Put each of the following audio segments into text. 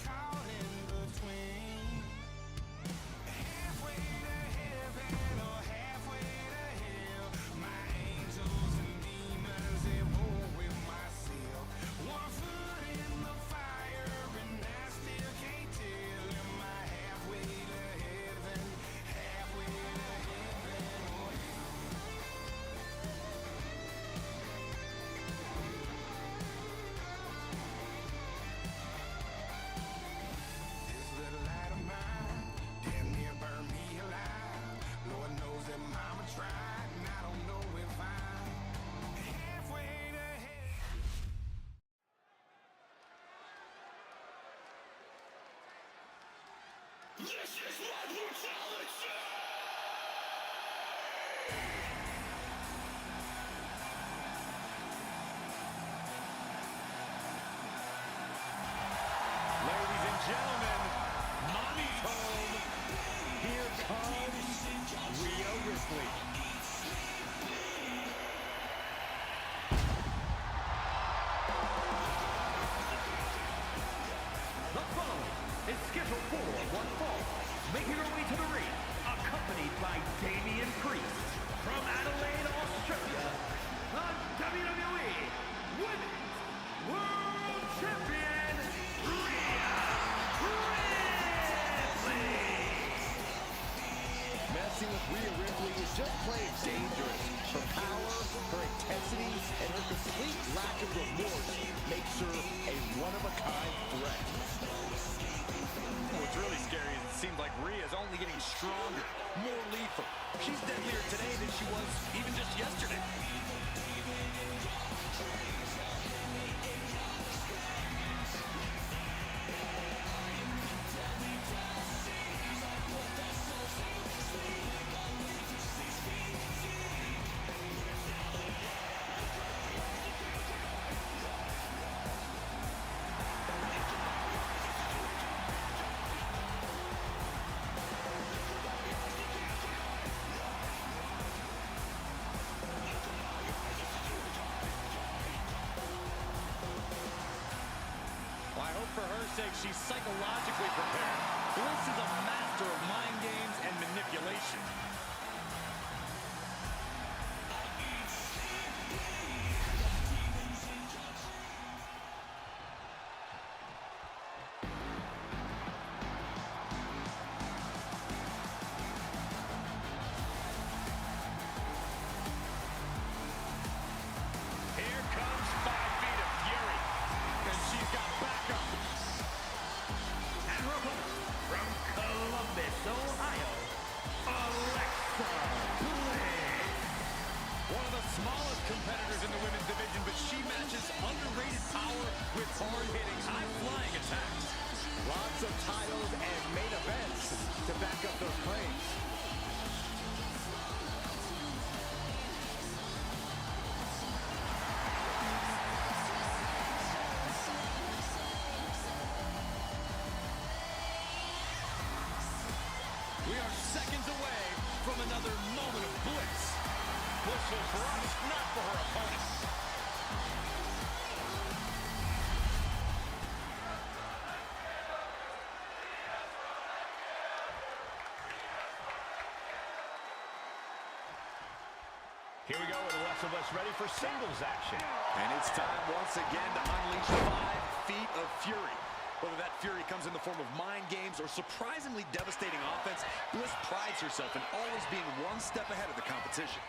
caught in between. Halfway to heaven or halfway to hell. My angels and demons, they roll with myself. One foot in the fire and I still can't tell. Am I halfway to heaven? Halfway to heaven or hell? This little light of mine damn near burned me alive. Lord knows that mama tried, and I don't know if I'm halfway to hell. This is my brutality! Ladies and gentlemen, Mommy's home. Here comes Rhea Ripley. The following is scheduled for one fall, making her way to the ring, accompanied by Damian Priest. From Adelaide, Australia, the WWE Women's World Champion, Rhea Ripley. Messing with Rhea Ripley is just plain dangerous. Her power, her intensity, and her complete lack of remorse makes her a one-of-a-kind threat. What's really scary is it seems like Rhea's only getting stronger, more lethal. She's deadlier today than she was even just yesterday. I hope for her sake she's psychologically prepared. Bliss is a master of mind games and manipulation. Here comes 5 feet of fury. And she's got backup. And her opponent, from Columbus, Ohio, Alexa Bliss. One of the smallest competitors in the women's division, but she matches underrated power with hard-hitting, high-flying attacks. Lots of titles and main events to back up those claims. We are seconds away from another moment of bliss. Blissful for us, not for her opponent. Here we go with Alexa Bliss ready for singles action. And it's time once again to unleash 5 feet of fury. Whether that fury comes in the form of mind games or surprisingly devastating offense, Bliss prides herself in always being one step ahead of the competition.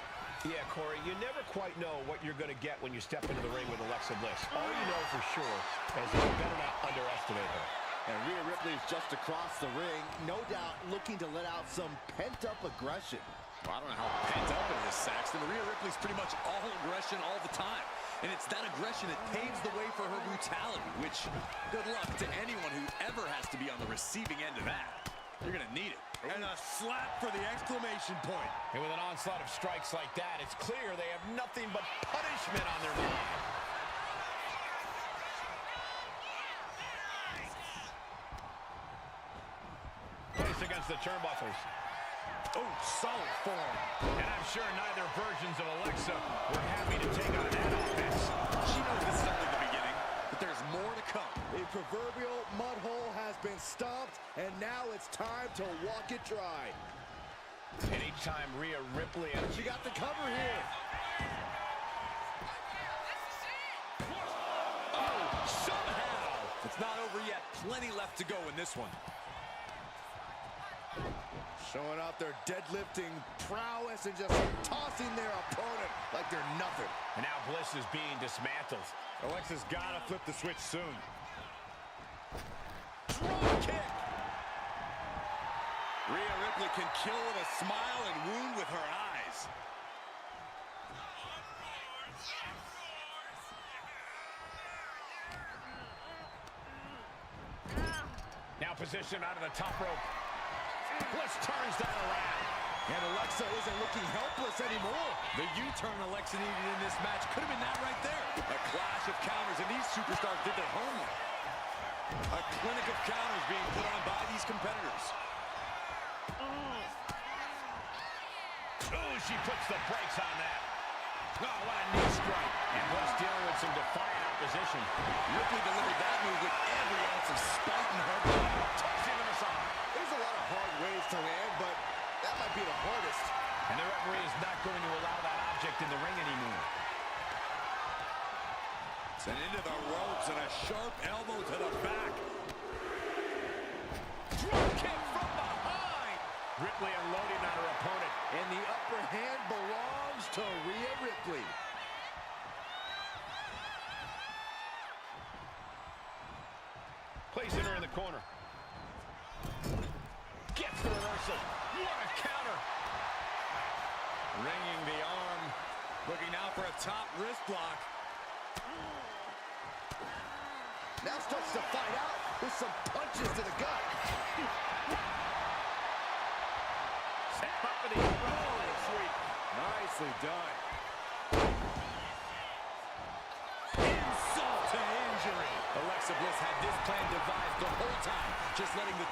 Yeah, Corey, you never quite know what you're going to get when you step into the ring with Alexa Bliss. All you know for sure is that you better not underestimate her. And Rhea Ripley is just across the ring, no doubt looking to let out some pent-up aggression. Well, I don't know how pent up it is, Saxton. Rhea Ripley's pretty much all aggression all the time. And it's that aggression that paves the way for her brutality, which, good luck to anyone who ever has to be on the receiving end of that. You're going to need it. And a slap for the exclamation point. And with an onslaught of strikes like that, it's clear they have nothing but punishment on their mind. Placed against the turnbuckles. Oh, solid form. And I'm sure neither versions of Alexa were happy to take on that offense. She knows this is only the beginning, but there's more to come. The proverbial mud hole has been stomped, and now it's time to walk it dry. Anytime Rhea Ripley... She got the cover here. Oh, somehow! It's not over yet. Plenty left to go in this one. Showing off their deadlifting prowess and just tossing their opponent like they're nothing. And now Bliss is being dismantled. Alexa's got to flip the switch soon. Drop kick! Rhea Ripley can kill with a smile and wound with her eyes. Now positioned out of the top rope. Bliss turns that around. And Alexa isn't looking helpless anymore. The U-turn Alexa needed in this match could have been that right there. A clash of counters, and these superstars did their homework. A clinic of counters being put on by these competitors. Oh, she puts the brakes on that. Oh, what a knee strike. And Bliss dealing with some defiant opposition. Ripley delivered that move with every ounce of spite in her blood. Tossing the massage. There's a lot of hard ways to land, but that might be the hardest. And the referee is not going to allow that object in the ring anymore. Sent into the ropes and a sharp elbow to the back. Drop kick from behind. Ripley unloading on her opponent. And the upper hand belongs to Rhea Ripley. Placing her in the corner. Gets the reversal. What a counter. Ringing the arm. Looking now for a top wrist block. Now starts to fight out with some punches to the gut. Set up for the rolling sweep. Nicely done. Insult to injury. Alexa Bliss had this plan devised the whole time. Just letting the...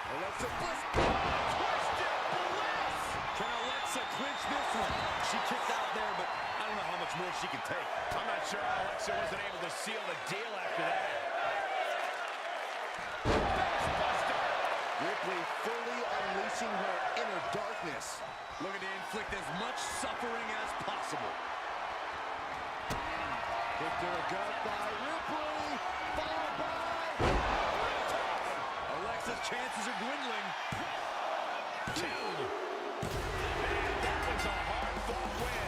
Alexa Bliss. Twisted Bliss! Can Alexa clinch this one? She kicked out there, but I don't know how much more she can take. I'm not sure how Alexa wasn't able to seal the deal after that. Ripley fully unleashing her inner darkness. Looking to inflict as much suffering as possible. Hit to the gut by Ripley, followed by... Alexa's chances are dwindling. Dude. Man, that was a hard-fought win.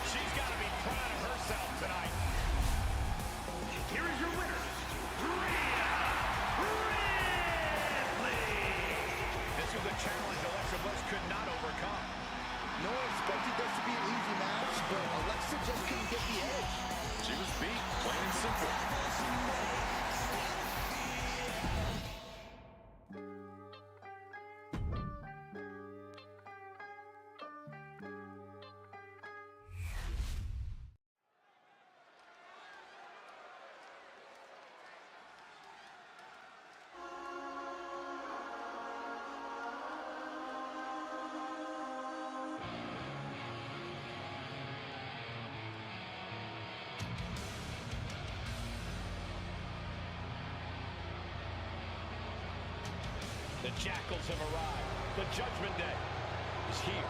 She's got to be proud of herself tonight. Here is your winner, Rhea Ripley. This was a challenge Alexa Bliss could not overcome. No one expected this to be an easy match, but Alexa just couldn't get the edge. She was beat, plain and simple. The Jackals have arrived. The Judgment Day is here.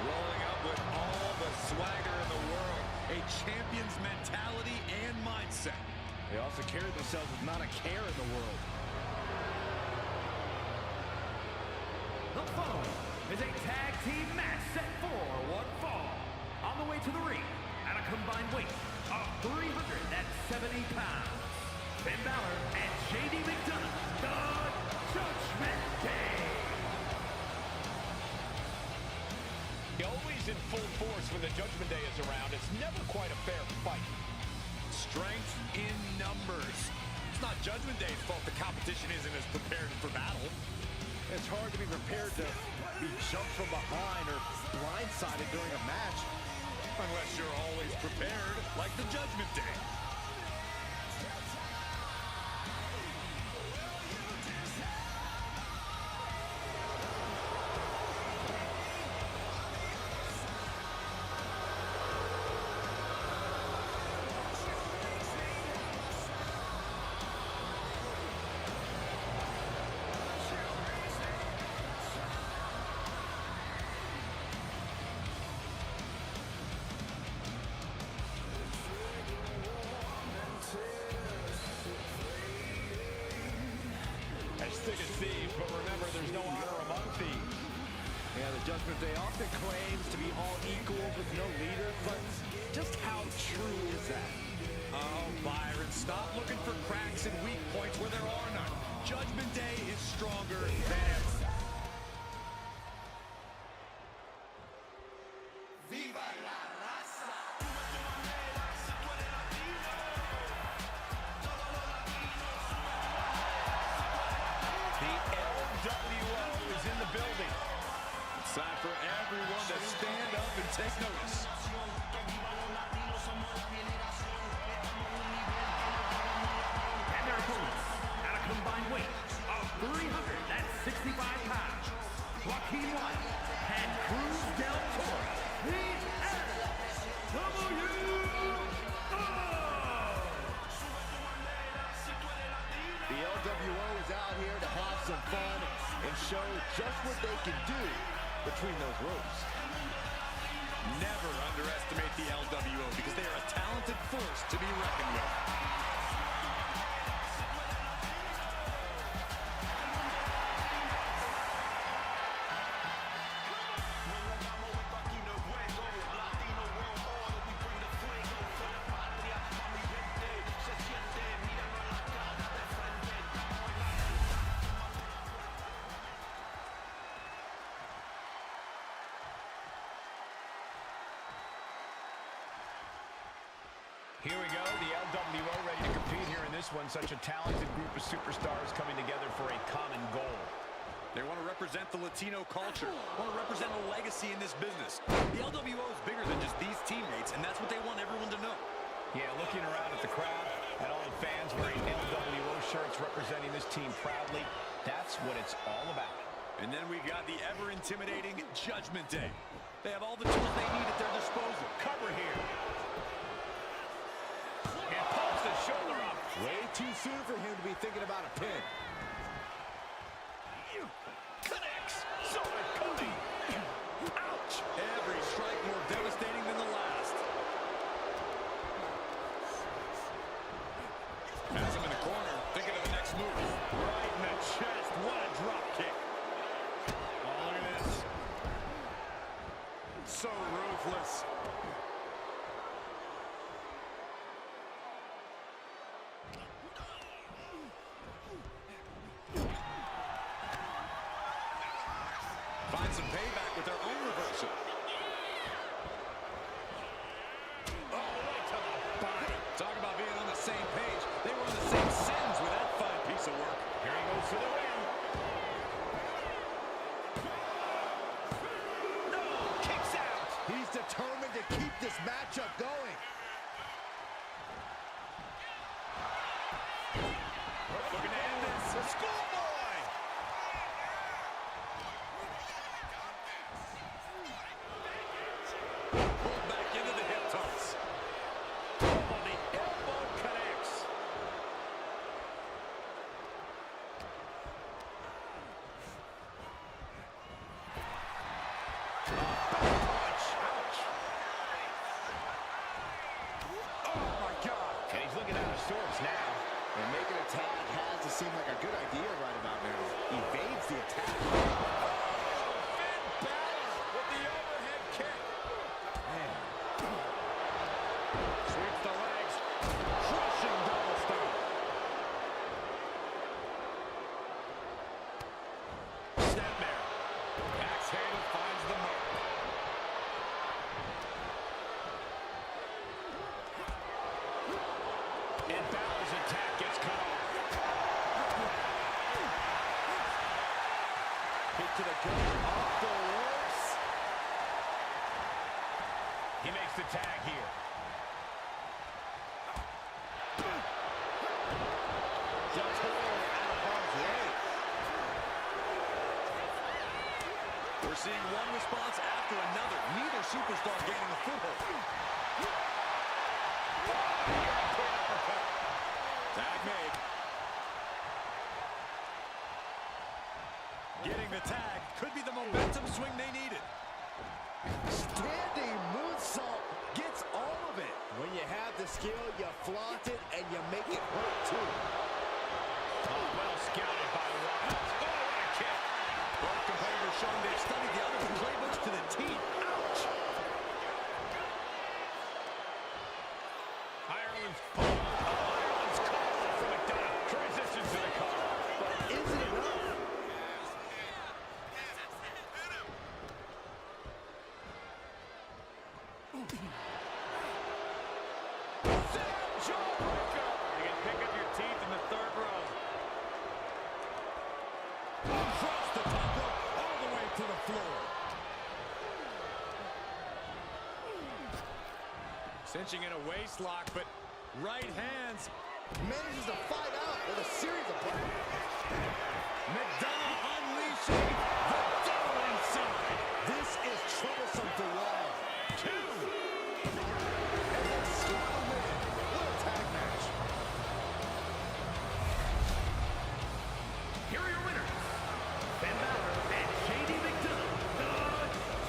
Rolling up with all the swagger in the world. A champion's mentality and mindset. They also carry themselves with not a care in the world. The following is a tag team match set for one fall. On the way to the ring at a combined weight of 370 pounds. Finn Balor and JD McDonough, the Judgment Day. Always in full force when the Judgment Day is around. It's never quite a fair fight. Strength in numbers. It's not Judgment Day's fault the competition isn't as prepared for battle. It's hard to be prepared to be jumped from behind or blindsided during a match. Unless you're always prepared, like the Judgment Day. thick as thieves, but remember, there's no honor among thieves. Yeah, the Judgment Day often claims to be all equals with no leader, but just how true is that? Oh, Byron, stop looking for cracks and weak points where there are none. Judgment Day is stronger than ever. The LWO is in the building. It's time for everyone to stand up and take notice. And their opponents, at a combined weight of 365 pounds, Joaquin Wilde and Cruz del Toro, the LWO! The LWO is out here to have some fun and show just what they can do between those ropes. Never underestimate the LWO because they are a talented force to be reckoned with. Here we go, the LWO ready to compete here in this one. Such a talented group of superstars coming together for a common goal. They want to represent the Latino culture, want to represent a legacy in this business. The LWO is bigger than just these teammates, and that's what they want everyone to know. Yeah, looking around at the crowd, at all the fans wearing LWO shirts representing this team proudly, that's what it's all about. And then we've got the ever-intimidating Judgment Day. They have all the tools they need at their disposal. Cover here. And pulls the shoulder up. Way too soon for him to be thinking about a pin. Connects. Solid Cody. Ouch. Every strike more devastating than the last. Has him in the corner, thinking of the next move. Right in the chest. What a drop kick. Oh, look at this. So ruthless. Find some payback with their own reversal. Oh, right to the body. Talk about being on the same page. They were on the same sentence with that fine piece of work. Here he goes for the win. No, kicks out. He's determined to keep this matchup going. Looking to end this. The schoolboy. Pulled back into the hip toss. Oh, the elbow connects. Punch. Ouch. Oh, my God. And he's looking out of sorts now. And making a tag has to seem like a good idea right about now. Evades the attack. Finn Balor with the overhead kick. Sweeps the legs. Crushing double stomp. Snapmare. Axe handle finds the mark. And Balor's attack gets cut off. Hit to the gut. Off the ropes. He makes the tag here. Del Toro out of harm's way. We're seeing one response after another. Neither superstar gaining a foothold. Tag made. Getting the tag could be the momentum swing they needed. Standing moonsault gets all of it. When you have the skill, you flaunt it and you make it hurt too. Oh, well scouted by Rock. Cinching in a waist lock, but right hands. Manages to fight out with a series of punches. McDonough unleashing the devil inside. This is troublesome for Raw. 2. And then slap him in. What a tag match. Here are your winners, Finn Balor and J.D. McDonough, the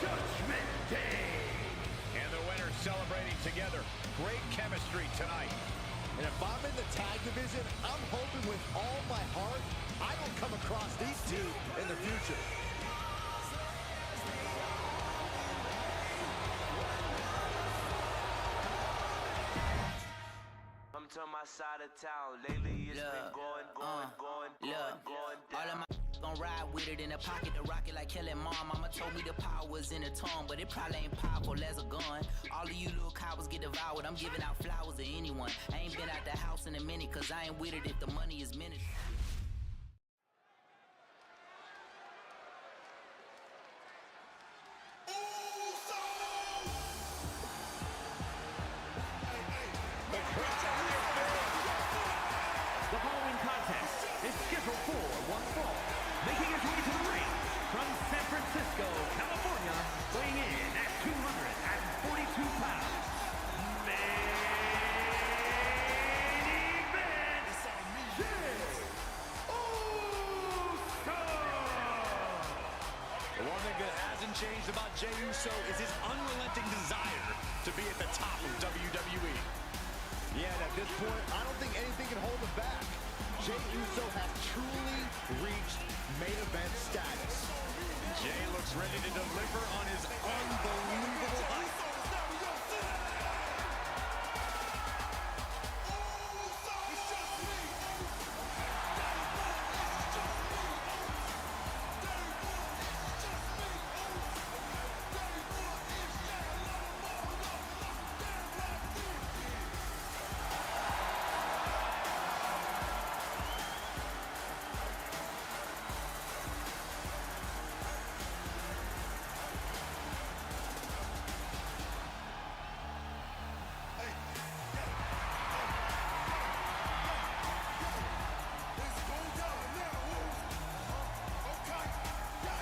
Judgment Day. And the winners celebrating together. Great chemistry tonight. And if I'm in the tag division, I'm hoping with all my heart I don't come across these two in the future. Come to my side of town. Lately it's been going down. All of my gon' ride with it in the pocket, to rock it like Kelly Mom. Mama told me the power was in the tongue, but it probably ain't powerful as a gun. All of you little cowards get devoured. I'm giving out flowers to anyone. I ain't been out the house in a minute, cause I ain't with it if the money is minute. The following contest is scheduled for one fall. Making his way to the ring from San Francisco, California, weighing in at 242 pounds. Main event, Jey Uso! The one thing that hasn't changed about Jey Uso is his unrelenting desire to be at the top of WWE. Yeah, and at this point, I don't think anything can hold him back. Jey Uso has truly reached main event status. Jey looks ready to deliver on his unbelievable hype.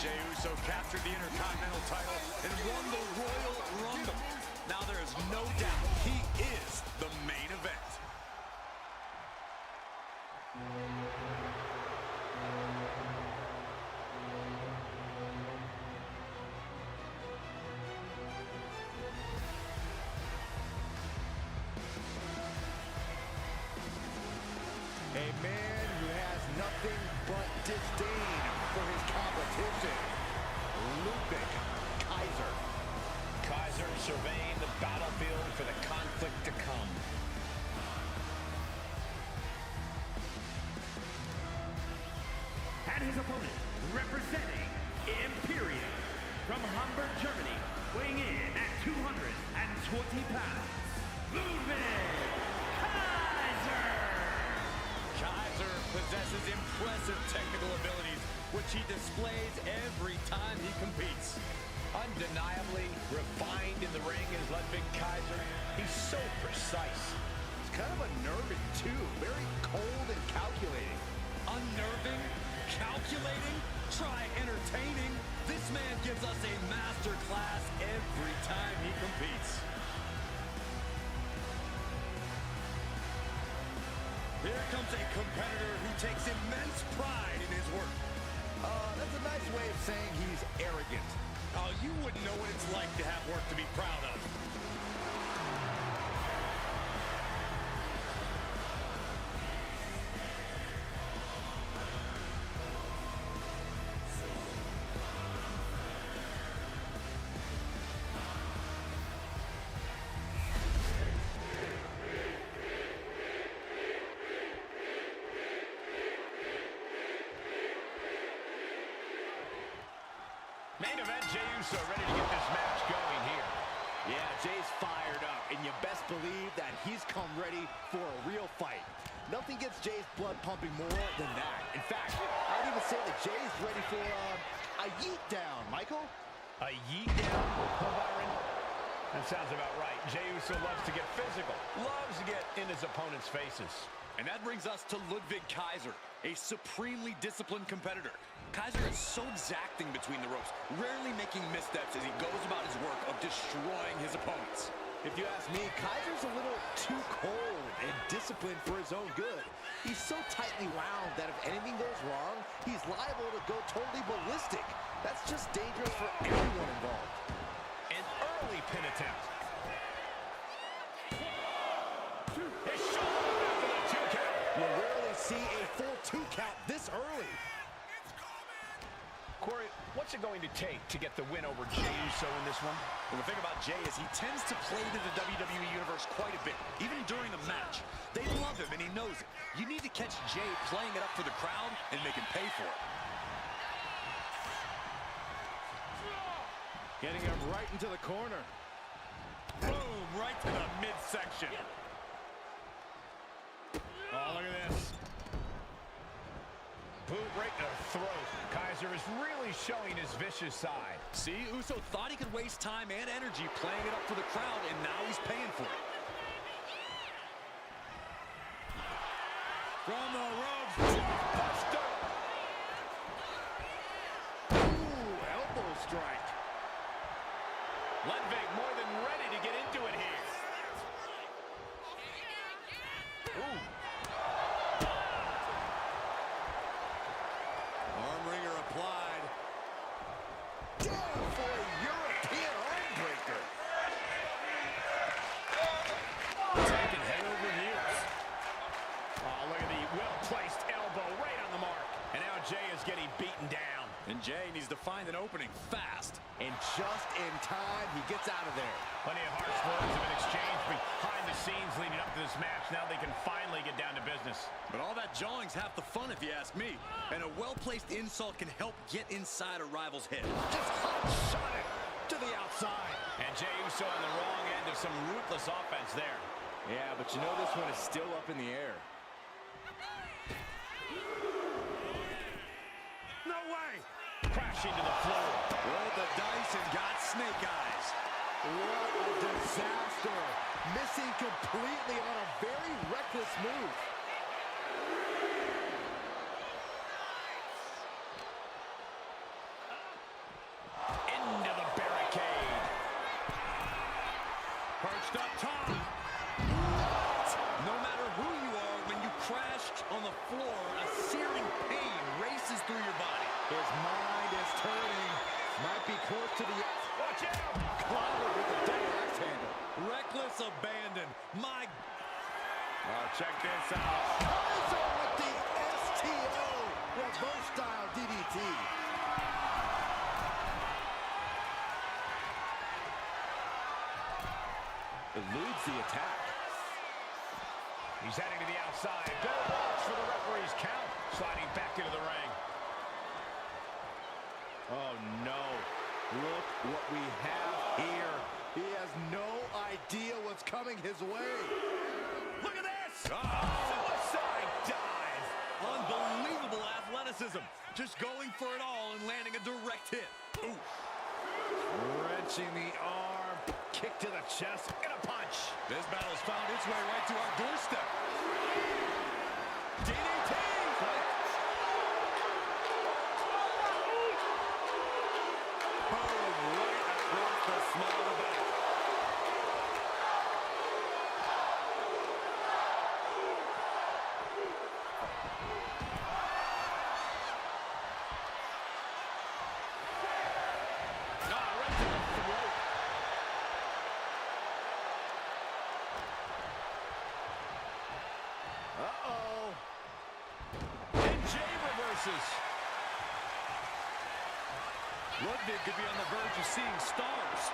Jey Uso captured the Intercontinental title and won the Royal Rumble. Now there is no doubt he is the main event. A man who has nothing but disdain for his competition, Ludwig Kaiser. Kaiser surveying the battlefield for the conflict to come. And his opponent, representing Imperium from Hamburg, Germany, weighing in at 220 pounds, Ludwig Kaiser! Kaiser possesses impressive technical abilities, which he displays every time he competes. Undeniably refined in the ring is Ludwig Kaiser. He's so precise. He's kind of unnerving, too. Very cold and calculating. Unnerving? Calculating? Try entertaining? This man gives us a master class every time he competes. Here comes a competitor who takes immense pride in his work. That's a nice way of saying he's arrogant. Oh, you wouldn't know what it's like to have work to be proud of. Main event, Jey Uso ready to get this match going here. Yeah, Jey's fired up, and you best believe that he's come ready for a real fight. Nothing gets Jey's blood pumping more than that. In fact, I would even say that Jey's ready for a yeet down, Michael. A yeet down, Byron. That sounds about right. Jey Uso loves to get physical, loves to get in his opponent's faces. And that brings us to Ludwig Kaiser, a supremely disciplined competitor. Kaiser is so exacting between the ropes, rarely making missteps as he goes about his work of destroying his opponents. If you ask me, Kaiser's a little too cold and disciplined for his own good. He's so tightly wound that if anything goes wrong, he's liable to go totally ballistic. That's just dangerous for everyone involved. An early pin attempt. His shoulder after the 2 count. You rarely see a full 2 count this early. Corey, what's it going to take to get the win over Jey Uso in this one? Well, the thing about Jey is he tends to play to the WWE Universe quite a bit, even during a match. They love him, and he knows it. You need to catch Jey playing it up for the crowd and make him pay for it. Getting him right into the corner. Boom, right to the midsection. Oh, look at this. Boot right to the throat. Kaiser is really showing his vicious side. See, Uso thought he could waste time and energy playing it up for the crowd, and now he's paying for it. From the ropes, buster. Ooh, elbow strike. Ludwig more than ready to get into it here. Ooh. Arm wringer applied. Down for a European arm breaker. Taking head over heels. Oh, look at the well-placed elbow right on the mark. And now Jey is getting beaten down. And Jey needs to find an opening fast. And just in time, he gets out of there. Plenty of harsh words have been exchanged behind the scenes leading up to this match. Now they can finally get down to business. But all that jawing's half the fun, if you ask me. And a well-placed insult can help get inside a rival's head. Just hot shot it to the outside. And Jey Uso on the wrong end of some ruthless offense there. Yeah, but you know this one is still up in the air. No way! Crashing to the floor. Rolled the dice and got snake eyes. What a disaster. Missing completely on a very reckless move. Into the barricade. Perched up top. No matter who you are, when you crash on the floor, a searing pain races through your body. His mind is turning. Might be close to the... Watch out! Clobbered with a double axe handle. Reckless abandon. My... Oh, check this out. Kaiser with the STO. Reverse style DDT. Eludes the attack. He's heading to the outside. Bill watch for the referee's count. Sliding back into the ring. Oh, no. Look what we have here. He has no idea what's coming his way. Look at this! Suicide dive! unbelievable athleticism. Just going for it all and landing a direct hit. Ooh. Wrenching the arm. Kick to the chest and a punch. This battle's found its way right to our doorstep. DDT! Boom, right across the small of the back. Uh-oh. And Jey reverses. Ludwig could be on the verge of seeing stars.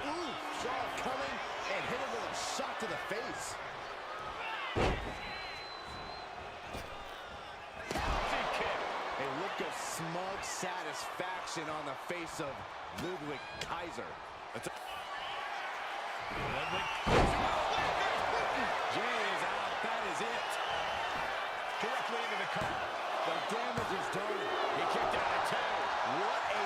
Ooh, saw it coming and hit him with a shot to the face. Big kick. A look of smug satisfaction on the face of Ludwig Kaiser. Ludwig. Jey is out. That is it. Directly into the cover. The damage is done. He kicked out at 2. What a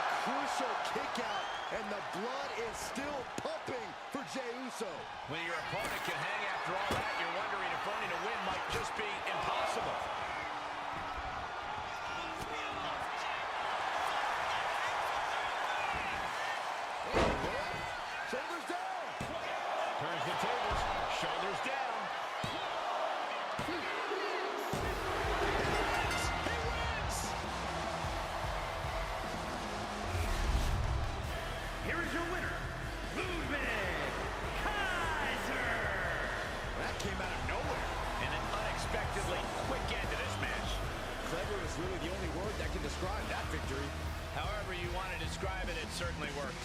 Shoulders down. He wins! Here is your winner, Ludwig Kaiser. That came out of nowhere. And an unexpectedly quick end to this match. Clever is really the only word that can describe that victory. However you want to describe it, it certainly worked.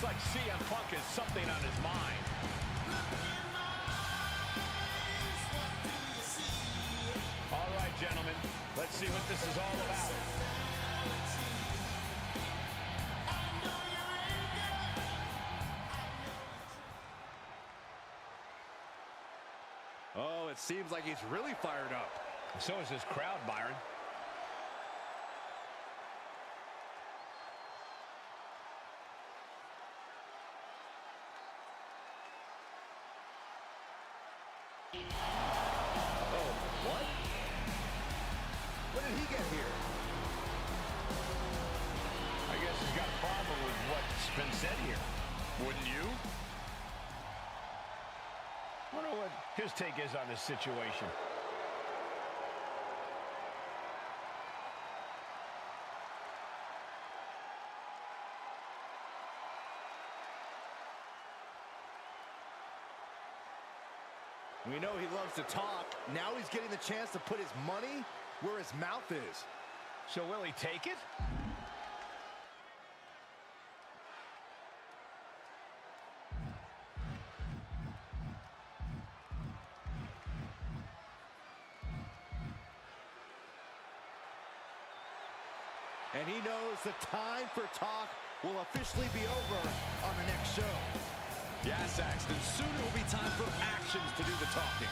Like CM Punk has something on his mind. All right, gentlemen, let's see what this is all about. Oh, it seems like he's really fired up. So is his crowd, Byron. Oh, what? What did he get here? I guess he's got a problem with what's been said here. Wouldn't you? Wonder what his take is on this situation. We know he loves to talk. Now he's getting the chance to put his money where his mouth is. So will he take it? And he knows the time for talk will officially be over on the next show. Yeah, Saxton, soon it will be time for actions to do the talking.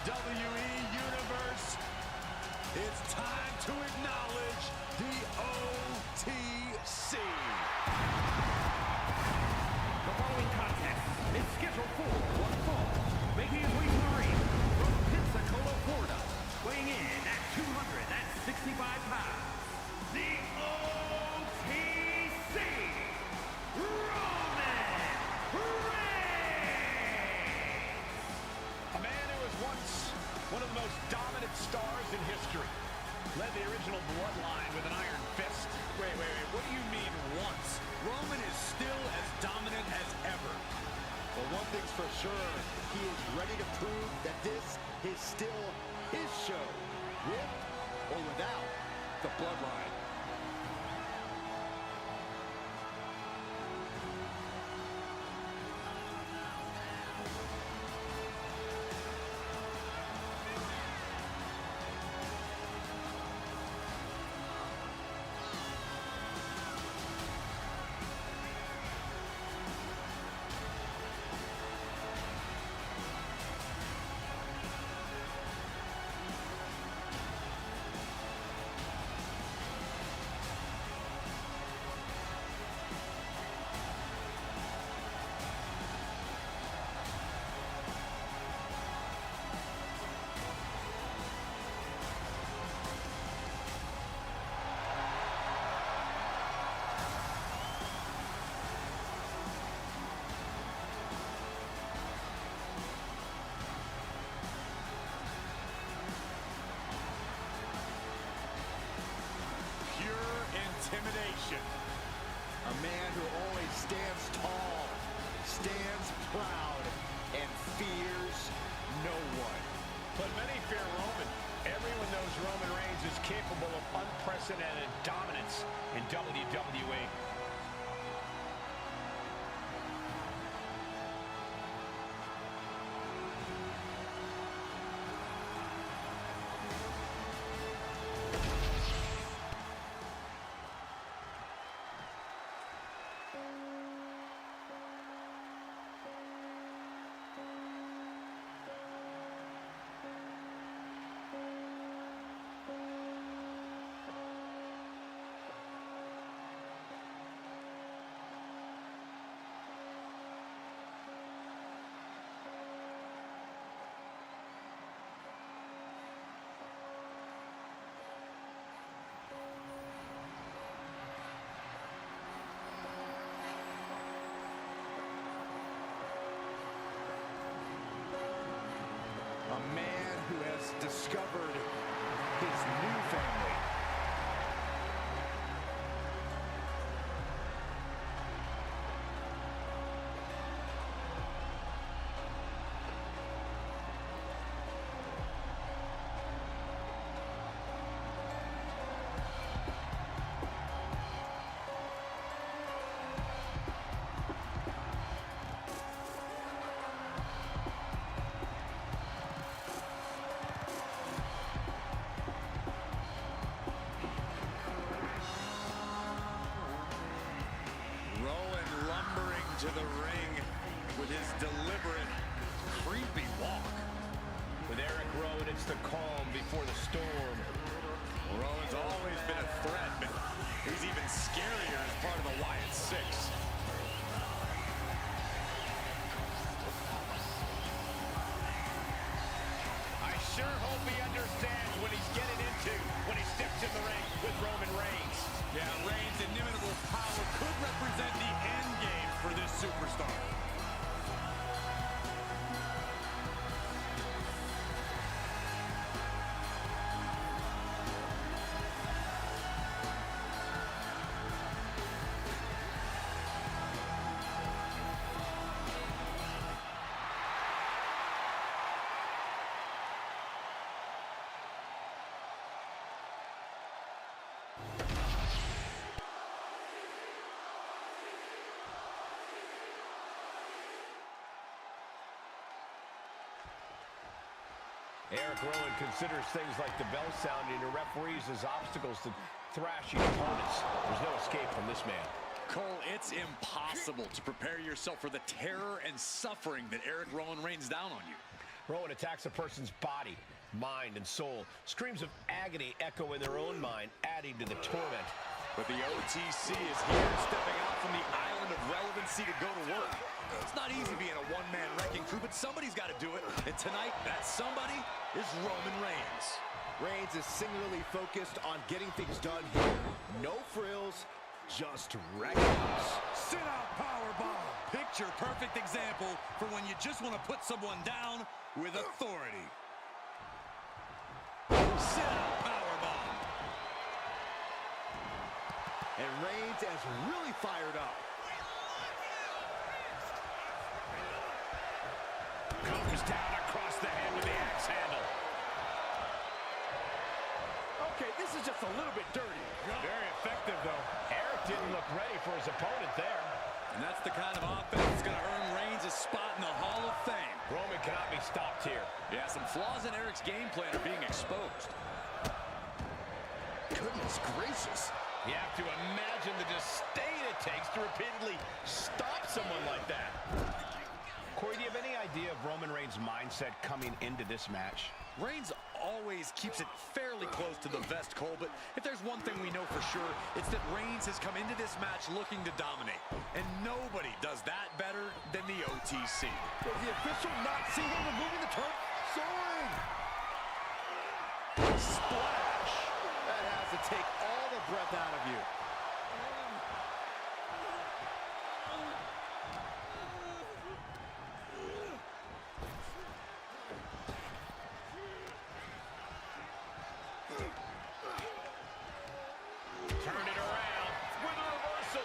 WWE Universe, it's time to acknowledge the OTC. The following contest is scheduled for one fall, making his way to the ring from Pensacola, Florida, weighing in at 265 pounds, the OTC, Roman Reigns! A man who was once one of the most dominant stars in history. Led the original bloodline with an iron fist. Wait, what do you mean once? Roman is still as dominant as ever. thing's for sure. He is ready to prove that this is still his show, with or without the bloodline. Intimidation. A man who always stands tall, stands proud, and fears no one. But many fear Roman. Everyone knows Roman Reigns is capable of unprecedented dominance in WWE. A man who has discovered his new family. To the ring with his deliberate, creepy walk. With Eric Rowan, it's the calm before the storm. Rowan's always been a threat, but he's even scarier as part of the Wyatt Six. I sure hope he understands what he's getting into when he steps in the ring with Roman Reigns. Yeah, Reigns' inimitable power could represent the end game for this superstar. Eric Rowan considers things like the bell sounding and referees as obstacles to thrashing opponents. There's no escape from this man. Cole, it's impossible to prepare yourself for the terror and suffering that Eric Rowan rains down on you. Rowan attacks a person's body, mind, and soul. Screams of agony echo in their own mind, adding to the torment. But the OTC is here, stepping out from the island of relevancy to go to work. It's not easy being a one-man wrecking crew, but somebody's got to do it. And tonight, that somebody is Roman Reigns. Reigns is singularly focused on getting things done here. No frills, just records. Sit-out powerbomb. Picture-perfect example for when you just want to put someone down with authority. Sit-out powerbomb. And Reigns has really fired up. Comes down across the head with the axe handle. Okay, this is just a little bit dirty. Very effective, though. Eric didn't look ready for his opponent there. And that's the kind of offense that's going to earn Reigns a spot in the Hall of Fame. Roman cannot be stopped here. Yeah, some flaws in Eric's game plan are being exposed. Goodness gracious. You have to imagine the disdain it takes to repeatedly stop someone like that. Corey, do you have any idea of Roman Reigns' mindset coming into this match? Reigns always keeps it fairly close to the vest, Cole, but if there's one thing we know for sure, it's that Reigns has come into this match looking to dominate. And nobody does that better than the OTC. Does the official not see him removing the turn? Soaring! Splash! That has to take all the breath out of you. Turn it around with a reversal.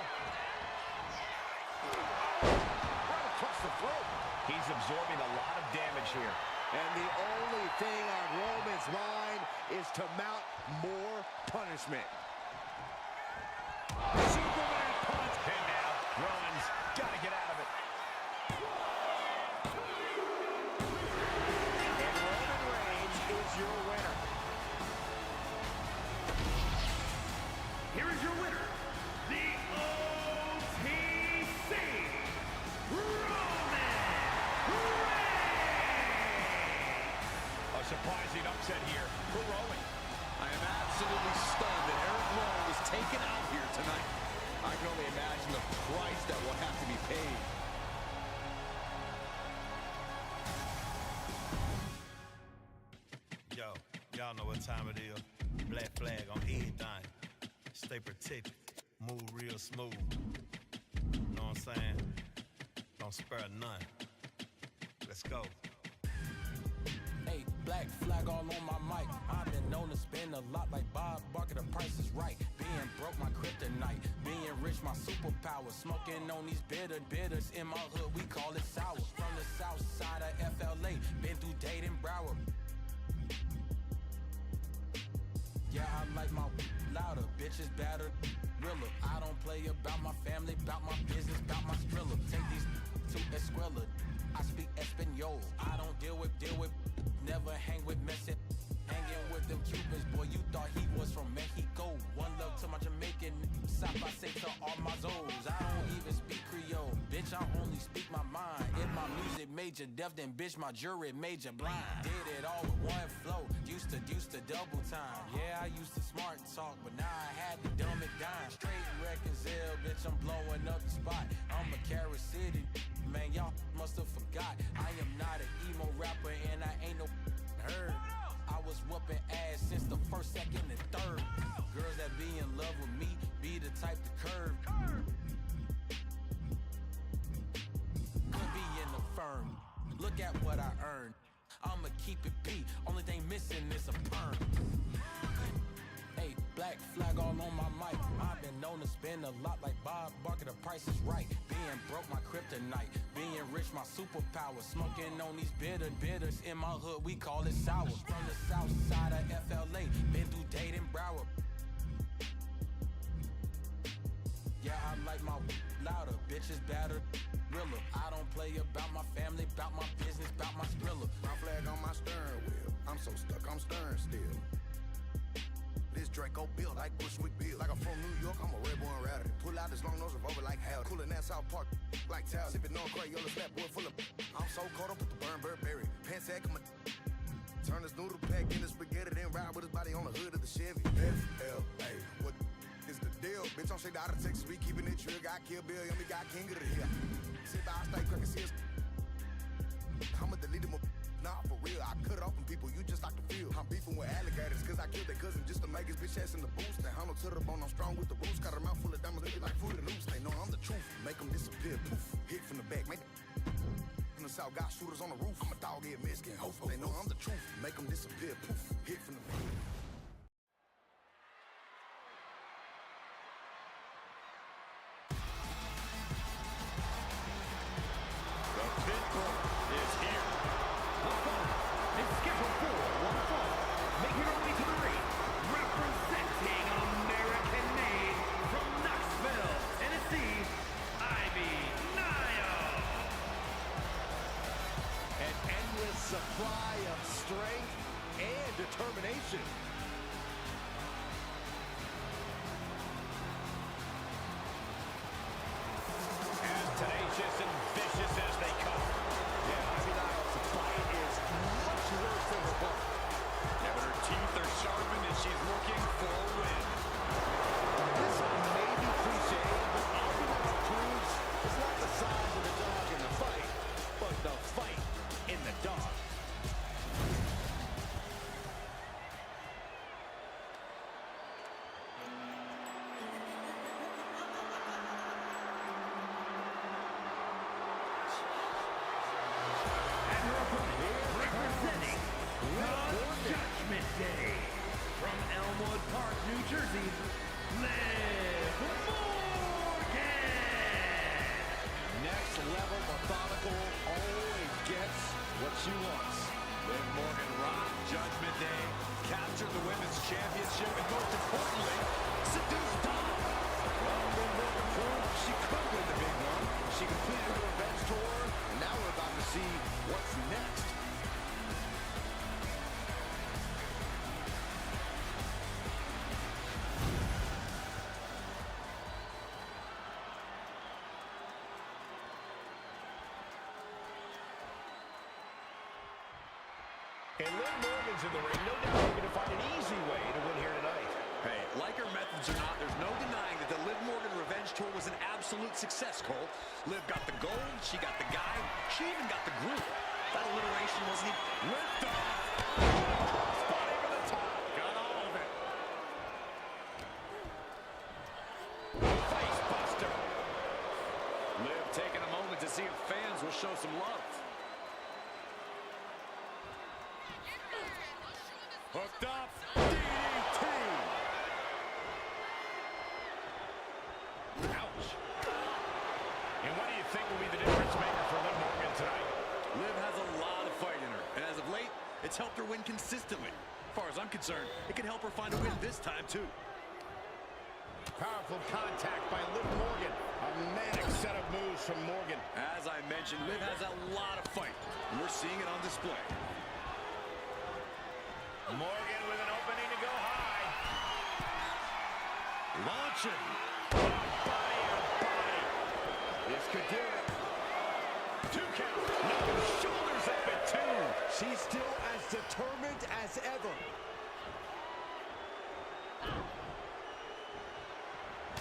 Right across the throat. He's absorbing a lot of damage here. And the only thing on Roman's mind is to mount more punishment. Superman punch. And now, Roman's got to get out of it. And Roman Reigns is your winner. Here is your winner, the OTC, Roman Reigns! A surprising upset here for Roman. I am absolutely stunned that Eric Rowan was taken out here tonight. I can only imagine the price that will have to be paid. Yo, y'all know what time it is. Black flag on everything. Stay protected. Move real smooth. Know what I'm saying? Don't spare none. Let's go. Hey, black flag all on my mic. I've been known to spend a lot like Bob Barker, the price is right. Being broke, my kryptonite. Being rich, my superpower. Smoking on these bitters. In my hood, we call it sour. From the south side of FLA. Been through Dayton, Broward. Yeah, I like my louder. Bitches better, realer. I don't play about my family, about my business, about my skrilla. Take these to Esquella. I speak Espanol. I don't deal with, never hang with Messi. Hanging with them Cubans, boy, you thought he was from Mexico. One love to my Jamaican, South I say to all my Zoes. I don't even speak Creole, bitch, I only speak my mind. If my music major deaf, then bitch, my jury major blind. Did it all with one flow, used to double time. Yeah, I used to smart talk, but now I had to dumb it down. Straight reconcile, bitch, I'm blowing up the spot. I'm a Carrot City, man, y'all must have forgot. I am not an emo rapper, and I ain't no heard. I was whooping ass since the first, second, and third. Girls that be in love with me be the type to curve. Could be in the firm. Look at what I earned. I'ma keep it P. Only thing missing is a perm. Hey, black flag all on my mic. I've been known to spend a lot like Bob Barker, the price is right. Being broke, my kryptonite. Being rich, my superpower. Smoking on these bitters. In my hood, we call it sour. From the south side of FLA. Been through Dayton, Broward. Yeah, I like my louder. Bitches better, realer. I don't play about my family, about my business, about my skrilla. My flag on my steering wheel. I'm so stuck, I'm stirring still. This Draco built like Bushwick built. Like I'm from New York, I'm a red boy and rowdy. Pull out this long nose revolver like hell. Coolin' that South Park like towel. Sippin' on Crayola, slap boy full of. I'm so caught up with the burn Burberry. Pants sack, I'm a. Turn this noodle pack into spaghetti, then ride with his body on the hood of the Chevy. FLA, what is the deal? Bitch, I'm straight out of Texas, we keepin' it trigger. Got Kill Bill, and we got King of the Hill. Sit by, I stay crackin' serious. I'ma delete him. Nah, for real, I cut it off from people, you just like to feel. I'm beefing with alligators, cause I killed their cousin just to make his bitch ass in the boost. They handle to the bone, I'm strong with the roots. Got a mouth full of diamonds, looking like food and loose. They know I'm the truth, make them disappear, poof. Hit from the back, make in the south, got shooters on the roof. I'm a dog-eared Mexican, they know I'm the truth, make them disappear, poof. Hit from the back. The Pitbull is here. supply of strength and determination. As tenacious and vicious as they come. Yeah, Ivy fight is much worse than her book. Yeah, but her teeth are sharpened and she's looking for a win. This may be cliche, but Ivy proves it's not the size of the dog in the fight, but the fight in the dog. Representing the Judgment Day from Elmwood Park, New Jersey, Liv Morgan. Next level methodical, always gets what she wants. Liv Morgan rocked Judgment Day, captured the Women's Championship, and most importantly, seduced Dom. Well, Liv Morgan proved she could win the big one. She completed her revenge tour, and now we're about to see what's next. And Liv Morgan's in the ring. No doubt they're going to find an easy way to win here tonight. Hey, like her methods or not, there's no denying that the Liv Morgan Revenge Tour was an absolute success, Cole. Liv got the gold, she got the guy, she even got the group. That alliteration wasn't even... Lift off! Spot over the top. Got all of it. Face buster. Liv taking a moment to see if fans will show some love. Hooked up. DDT. Ouch. And what do you think will be the difference maker for Liv Morgan tonight? Liv has a lot of fight in her, and as of late, it's helped her win consistently. As far as I'm concerned, it can help her find a win this time, too. Powerful contact by Liv Morgan. A manic set of moves from Morgan. As I mentioned, Liv has a lot of fight, and we're seeing it on display. Morgan with an opening to go high. Launching. Body on body. This could do it. 2 count. No, shoulders up at 2. She's still as determined as ever.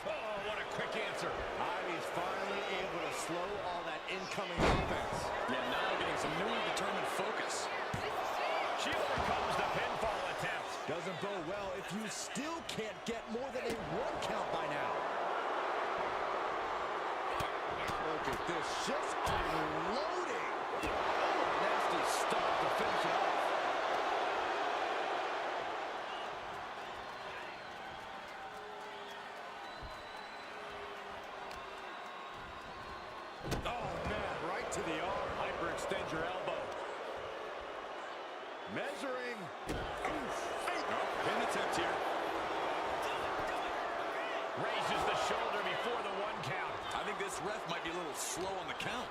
Oh, what a quick answer. Ivy's finally able to slow all that incoming offense. Yeah, now getting some new determined focus. She overcomes the pinfall attempt. Doesn't bode well if you still can't get more than a 1 count by now. Look at this, just unloading. Oh, nasty stop to finish it off. Oh, man, right to the arm. Hyperextend your elbow. Measuring. Pin attempt here. Raises the shoulder before the 1 count. I think this ref might be a little slow on the count.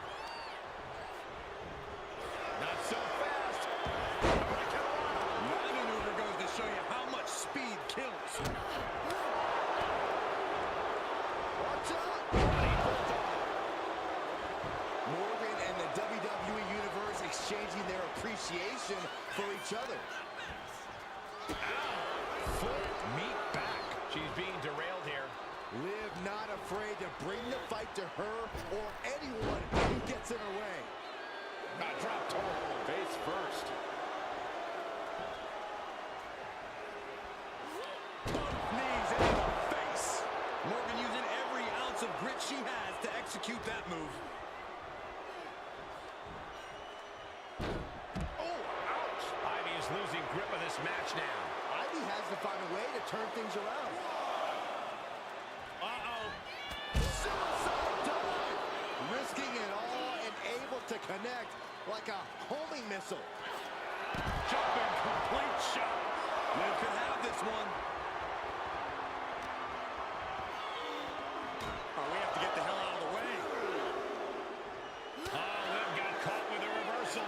Not so fast. That maneuver goes to show you how much speed kills. Watch out. Morgan and the WWE Universe exchanging their appreciation for each other. Foot meet back. She's being derailed here. Liv not afraid to bring the fight to her or anyone who gets in her way. Drop toe. Face first. Both knees into the face. Morgan using every ounce of grit she has to execute that move. Oh, ouch. Ivy is losing grip of this match now. Ivy has to find a way to turn things around. Uh-oh. Suicide dive! Risking it all and able to connect like a homing missile. Jumping complete shot. Liv could have this one. Oh, we have to get the hell out of the way. Oh, Liv got caught with a reversal.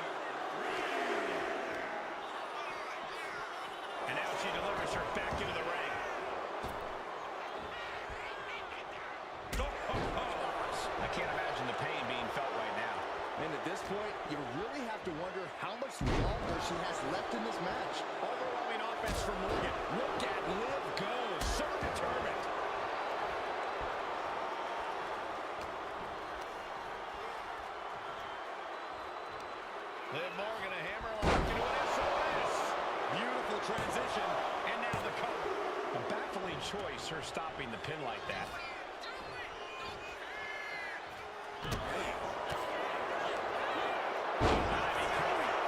Liv Morgan, a hammer locked into an SOS. Beautiful transition, and now the cover. A baffling choice, her stopping the pin like that.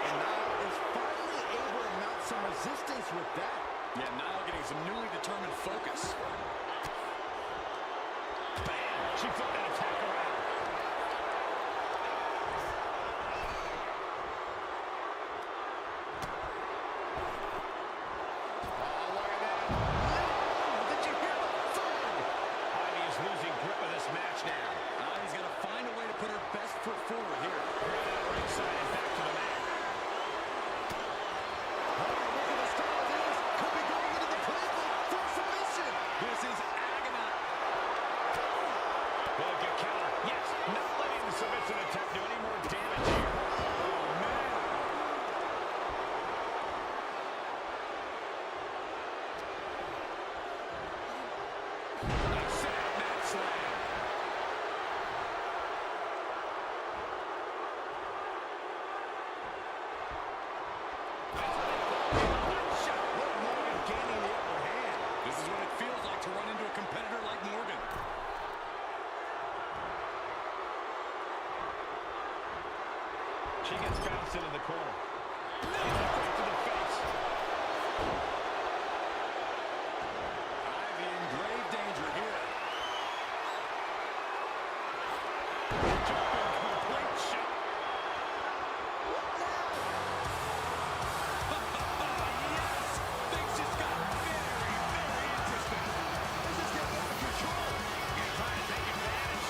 And now is finally able to mount some resistance with that. Yeah, Niall getting some newly determined focus. Bam! She flipped that attack around. Oh, look at that. Did you hear the thud? Ivy is losing grip of this match now. Ivy's got to find a way to put her best foot forward here. Ringside and back to the mat. Look at the style of this. Could be going into the playbook for submission. This is agonizing. Will it get counter? Yes. Not letting the submission attempt do any more damage here. Oh, man. Nice set, mat slam. Liv Morgan gaining the upper hand. This is what it feels like to run into a competitor like Morgan. She gets bounced into the corner. Right to the face. Ivy in grave danger here. Jumping complete shot. Yes! Things just got very, very interesting. This is getting out of control. He's trying to take advantage.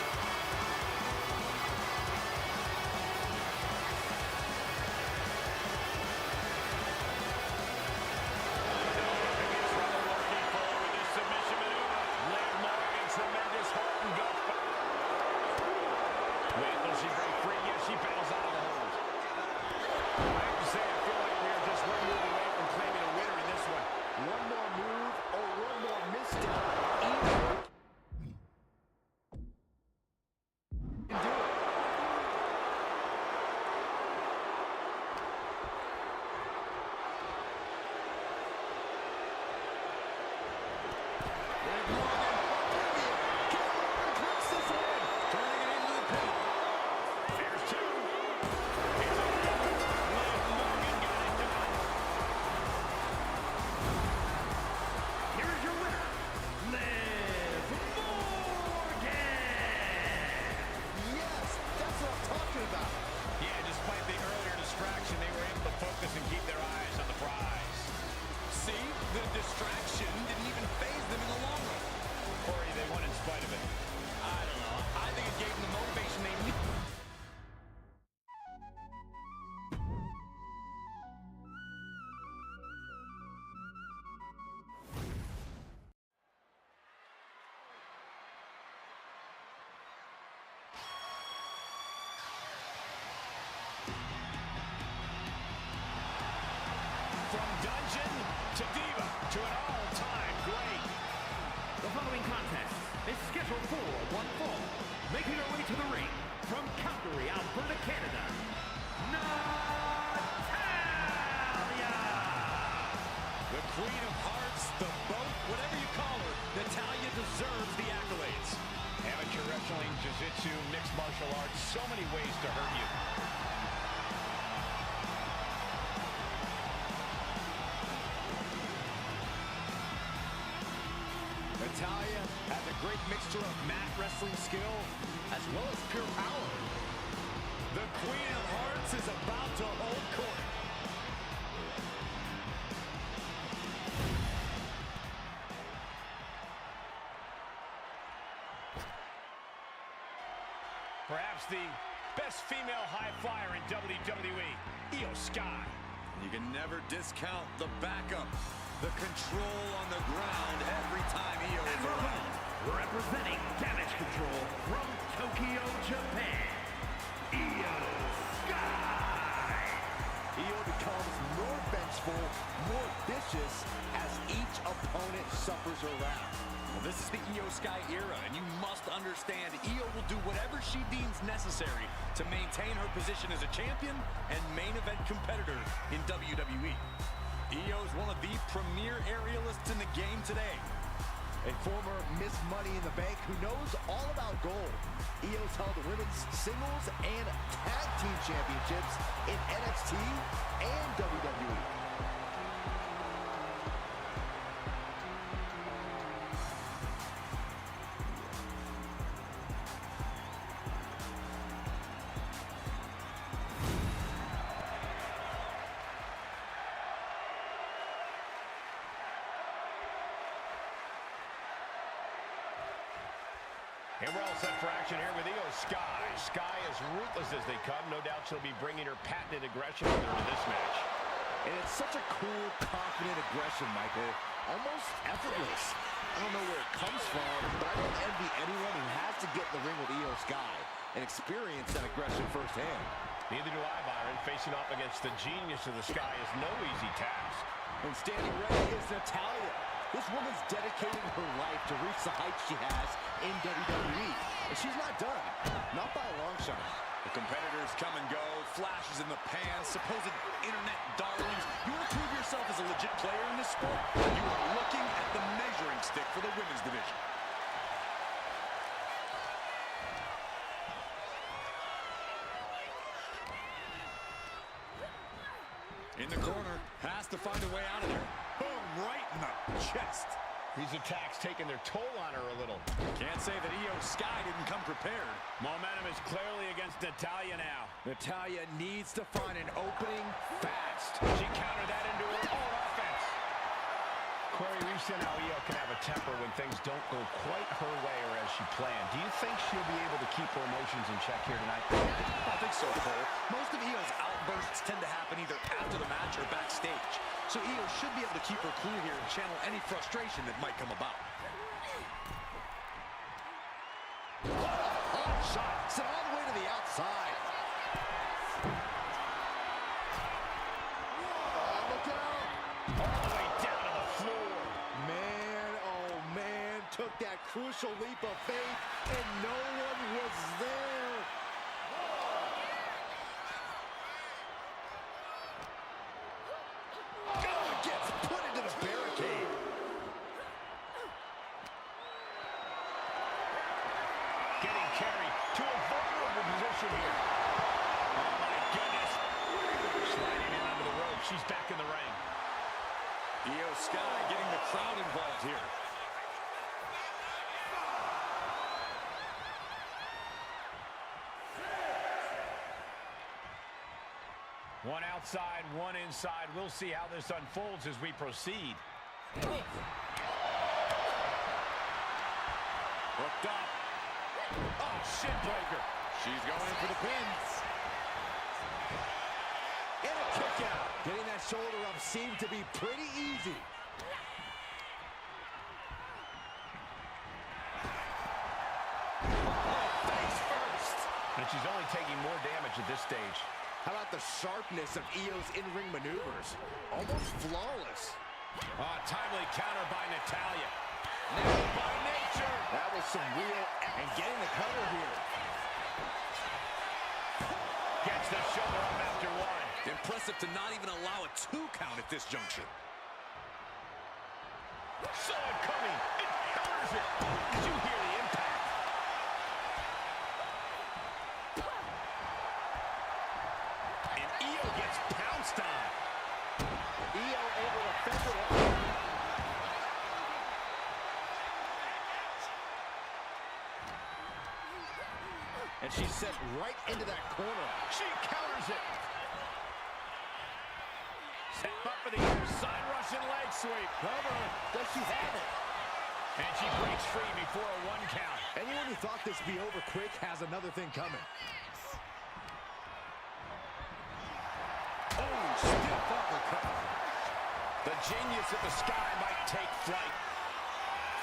It's really working for her with this submission maneuver. Liv Morgan, tremendous heart and gut. Wait, will she break free? Yes, she battles out of the hold. I have to say, I feel like we are just one move away from claiming a winner in this one. One more move or one more misstep. Either can do it. Liv Morgan, can Morgan clinch this one? Turning it into the pin. There's two. It's over. Liv Morgan got it done. Here is your winner, Liv Morgan. Yes, that's what I'm talking about. Yeah, despite the earlier distraction, they were able to focus and keep their eyes on the prize. See, the distraction didn't even faze them in the long run. Corey, they won in spite of it. I don't know. I think it gave them the motivation they need. From dungeon to diva to an all-time great. The following contest is scheduled for one fall. Making her way to the ring from Calgary, Alberta, Canada, Natalya! The Queen of Hearts, the boat, whatever you call her, Natalya deserves the accolades. Amateur wrestling, jiu-jitsu, mixed martial arts, so many ways to hurt you. Natalya has a great mixture of mat wrestling skill as well as pure power. The Queen of Hearts is about to hold court. Perhaps the best female high flyer in WWE, Io Sky. You can never discount the backup, the control on the ground every time Io is around. Representing Damage Control from Tokyo, Japan, Io Sky! Io becomes more vengeful, more vicious as each opponent suffers her wrath. This is the Io Sky era, and you must understand Io will do whatever she deems necessary to maintain her position as a champion and main event competitor in WWE. Io is one of the premier aerialists in the game today. A former Miss Money in the Bank who knows all about gold. Io's held the women's singles and tag team championships in NXT and WWE. And we're all set for action here with Io Sky. Sky is ruthless as they come. No doubt she'll be bringing her patented aggression with her to this match. And it's such a cool, confident aggression, Michael. Almost effortless. I don't know where it comes from, but I don't envy anyone who has to get in the ring with Io Sky and experience that aggression firsthand. Neither do I, Byron. Facing off against the genius of the Sky is no easy task. And standing ready is Natalya. This woman's dedicated her life to reach the heights she has in WWE. And she's not done. Not by a long shot. The competitors come and go, flashes in the pan, supposed internet darlings. You want to prove yourself as a legit player in this sport? You are looking at the measuring stick for the women's division. In the corner, has to find a way out of there. Boom, right in the chest. These attacks taking their toll on her a little. Can't say that Io Sky didn't come prepared. Momentum is clearly against Natalya now. Natalya needs to find an opening fast. She countered that into her own offense. Corey, we've seen how Io can have a temper when things don't go quite her way or as she planned. Do you think she'll be able to keep her emotions in check here tonight? I think so, Cole. Most of Io's outbursts tend to happen either after the match or backstage. So Io should be able to keep her cool here and channel any frustration that might come about. Hot shot. Sent all the way to the outside. Look out. All the way down to the floor. Man, oh man, took that crucial leap of faith, and no one was there. Gets put into the barricade. Getting carried to a vulnerable position here. Oh my goodness. Sliding in under the rope. She's back in the ring. Io Sky getting the crowd involved here. One outside, one inside. We'll see how this unfolds as we proceed. Hooked up. Oh, shin breaker. She's going in for the pin. And a kick out. Getting that shoulder up seemed to be pretty easy. Face first. And she's only taking more damage at this stage. How about the sharpness of Io's in-ring maneuvers? Almost flawless. Timely counter by Natalya. Nailed by nature. That was some real... And getting the cover here. Gets the shoulder up after one. Impressive to not even allow a 2 count at this juncture. Saw it coming. It counters it. Did you hear the impact? And Io gets pounced on. Io able to fend it off. And she's sent right into that corner. She counters it. Step up for the side Russian leg sweep. Cover. Does she have it? And she breaks free before a 1 count. Anyone who thought this be over quick has another thing coming. Oh, stiff uppercut. The genius of the Sky might take flight.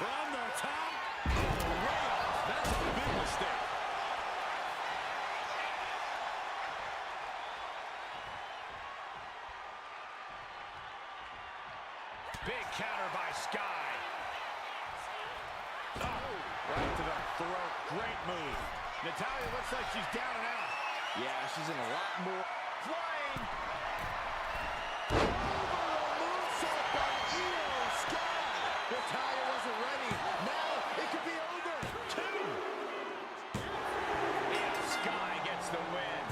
From the top. Oh, way off. That's a big mistake. Big counter by Sky. Right to the throat. Great move. Natalya looks like she's down and out. Yeah, she's in a lot more. Flying. Moonsault by Io Sky. Natalya wasn't ready. Now it could be over. 2. Io Sky gets the win.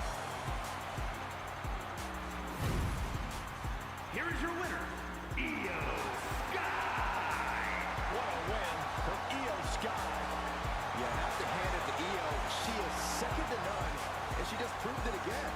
Here is your winner, Io Sky. What a win for Io Sky. You have to hand it to Io. She is second to none, and she just proved it again.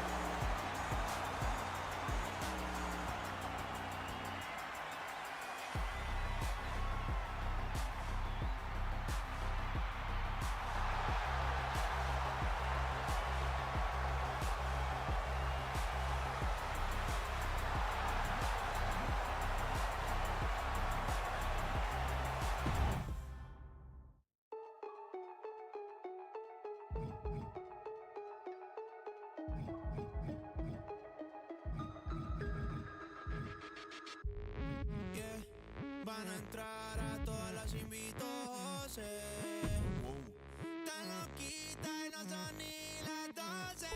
Van a entrar a todas las invito, José. Tan loquita y no son ni las 12.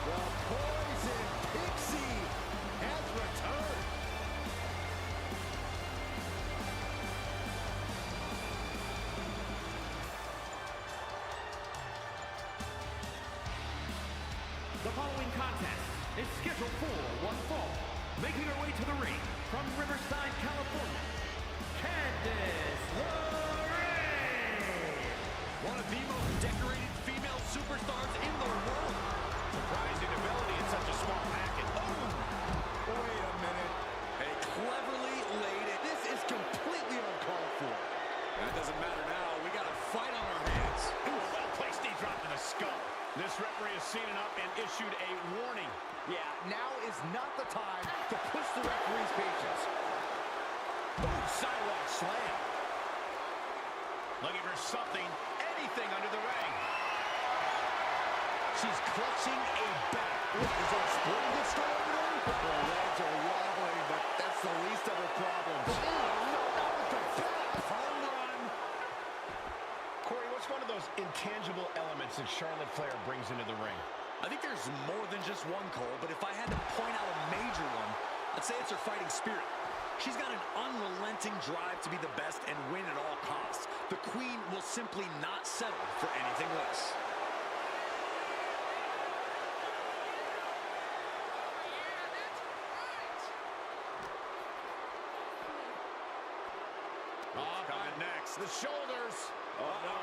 The Poison Pixie has returned. The following contest is scheduled for one fall. Making her way to the ring from Riverside, California, Candice LeRae. One of the most decorated female superstars in the world. Surprising ability in such a small package. Wait a minute. A cleverly laid it. This is completely uncalled for. That doesn't matter now. We got a fight on our hands. Well-placed knee drop to the skull. This referee has seen it up and issued a warning. Yeah, now is not the time to push the referee's patience. Ooh, sidewalk slam. Looking for something, anything under the ring. She's clutching a bat. Is there a sporting goods store over there? Her legs are wobbling, but that's the least of her problems. Home run. Corey, what's one of those intangible elements that Charlotte Flair brings into the ring? I think there's more than just one, Cole, but if I had to point out a major one, I'd say it's her fighting spirit. She's got an unrelenting drive to be the best and win at all costs. The Queen will simply not settle for anything less. Coming next, the shoulders. Oh, no.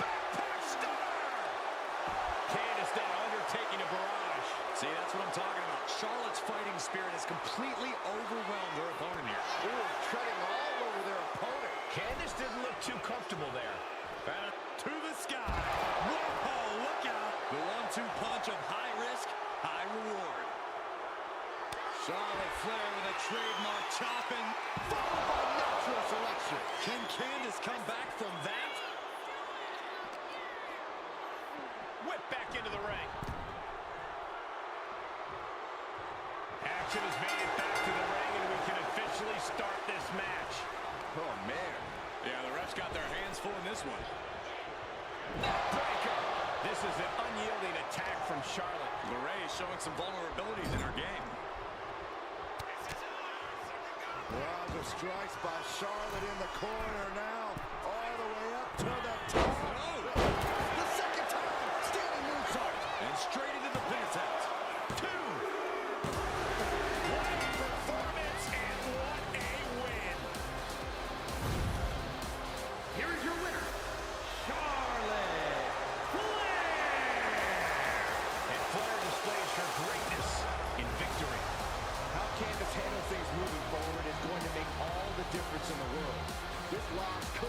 Backpack stunner. Candice now undertaking a barrage. See, that's what I'm talking about. Charlotte's fighting spirit has completely overwhelmed her opponent here. Ooh, treading all over their opponent. Candice didn't look too comfortable there. Back to the sky. Whoa, look out. The 1-2 punch of high risk, high reward. Charlotte Flair with a trademark chopping. Followed by natural selection. Can Candice come back from that? Whip back into the ring. Action has made it back to the ring, and we can officially start this match. Oh, man. Yeah, the refs got their hands full in this one. Neckbreaker. This is an unyielding attack from Charlotte. LeRae is showing some vulnerabilities in her game. Barrage of strikes by Charlotte in the corner now. All the way up to the top. Oh. The second time. Standing moonsault. And straight into the pin attempt. 2. What a performance and what a win. Here is your winner, Charlotte Flair. And Flair displays her greatness in victory. How Candice handles things moving forward is going to make all the difference in the world. This loss could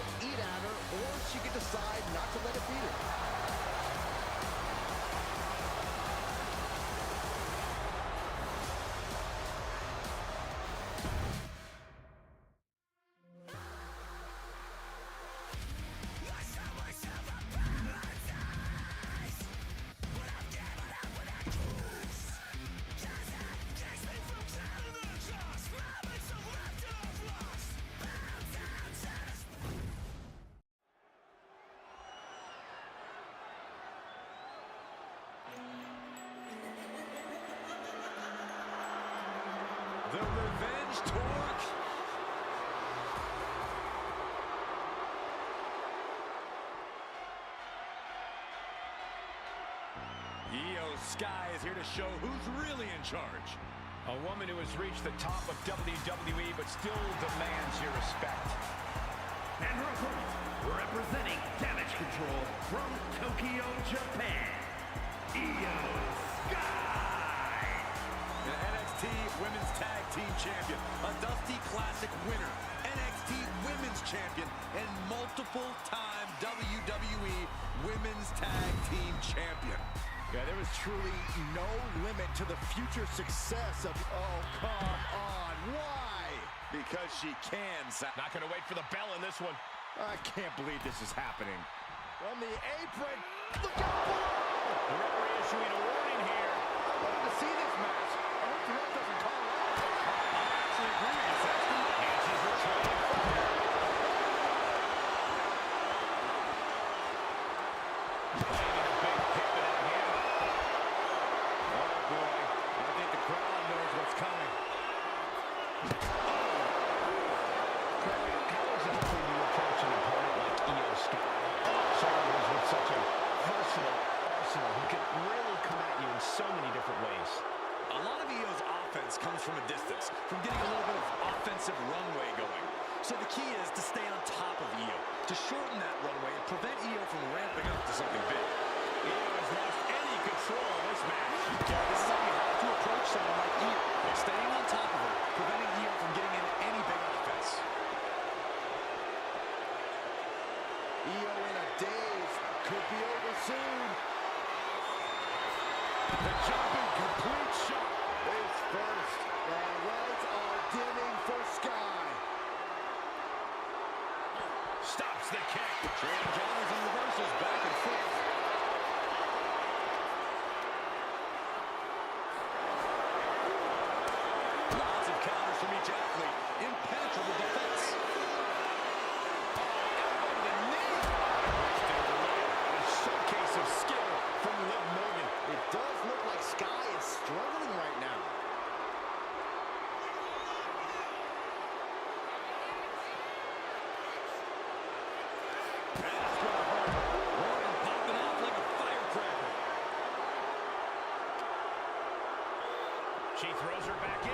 The revenge torque. Io Sky is here to show who's really in charge. A woman who has reached the top of WWE but still demands your respect. And her opponent, representing Damage Control from Tokyo, Japan, Io Sky. The NXT Women's Tag Team Champion, a Dusty Classic winner, NXT Women's Champion, and multiple-time WWE Women's Tag Team Champion. Yeah, there was truly no limit to the future success of... Oh, come on. Why? Because she can. Not going to wait for the bell in this one. I can't believe this is happening. From the apron. Look out below! The referee issuing a warning here. I wanted to see this match. I hope the ref doesn't call it out. I actually agree with you, Saxton. And she's retraining from there. Comes from a distance, from getting a little bit of offensive runway going. So the key is to stay on top of Io, to shorten that runway and prevent Io from ramping up to something big. Io has lost any control of this match. Yeah, this is how you have to approach someone like Io, staying on top of her, preventing Io from getting in any big offense. Io in a daze. Could be over soon. The jumping complete shot. Face first. The lights are dimming for Sky. Stops the kick. Trading counters and reversals back and forth. Lots of counters from each athlete. Impenetrable defense. Elbow to the knee. A showcase of skill from Liv Morgan. It does look like Sky is struggling right now. She throws her back in.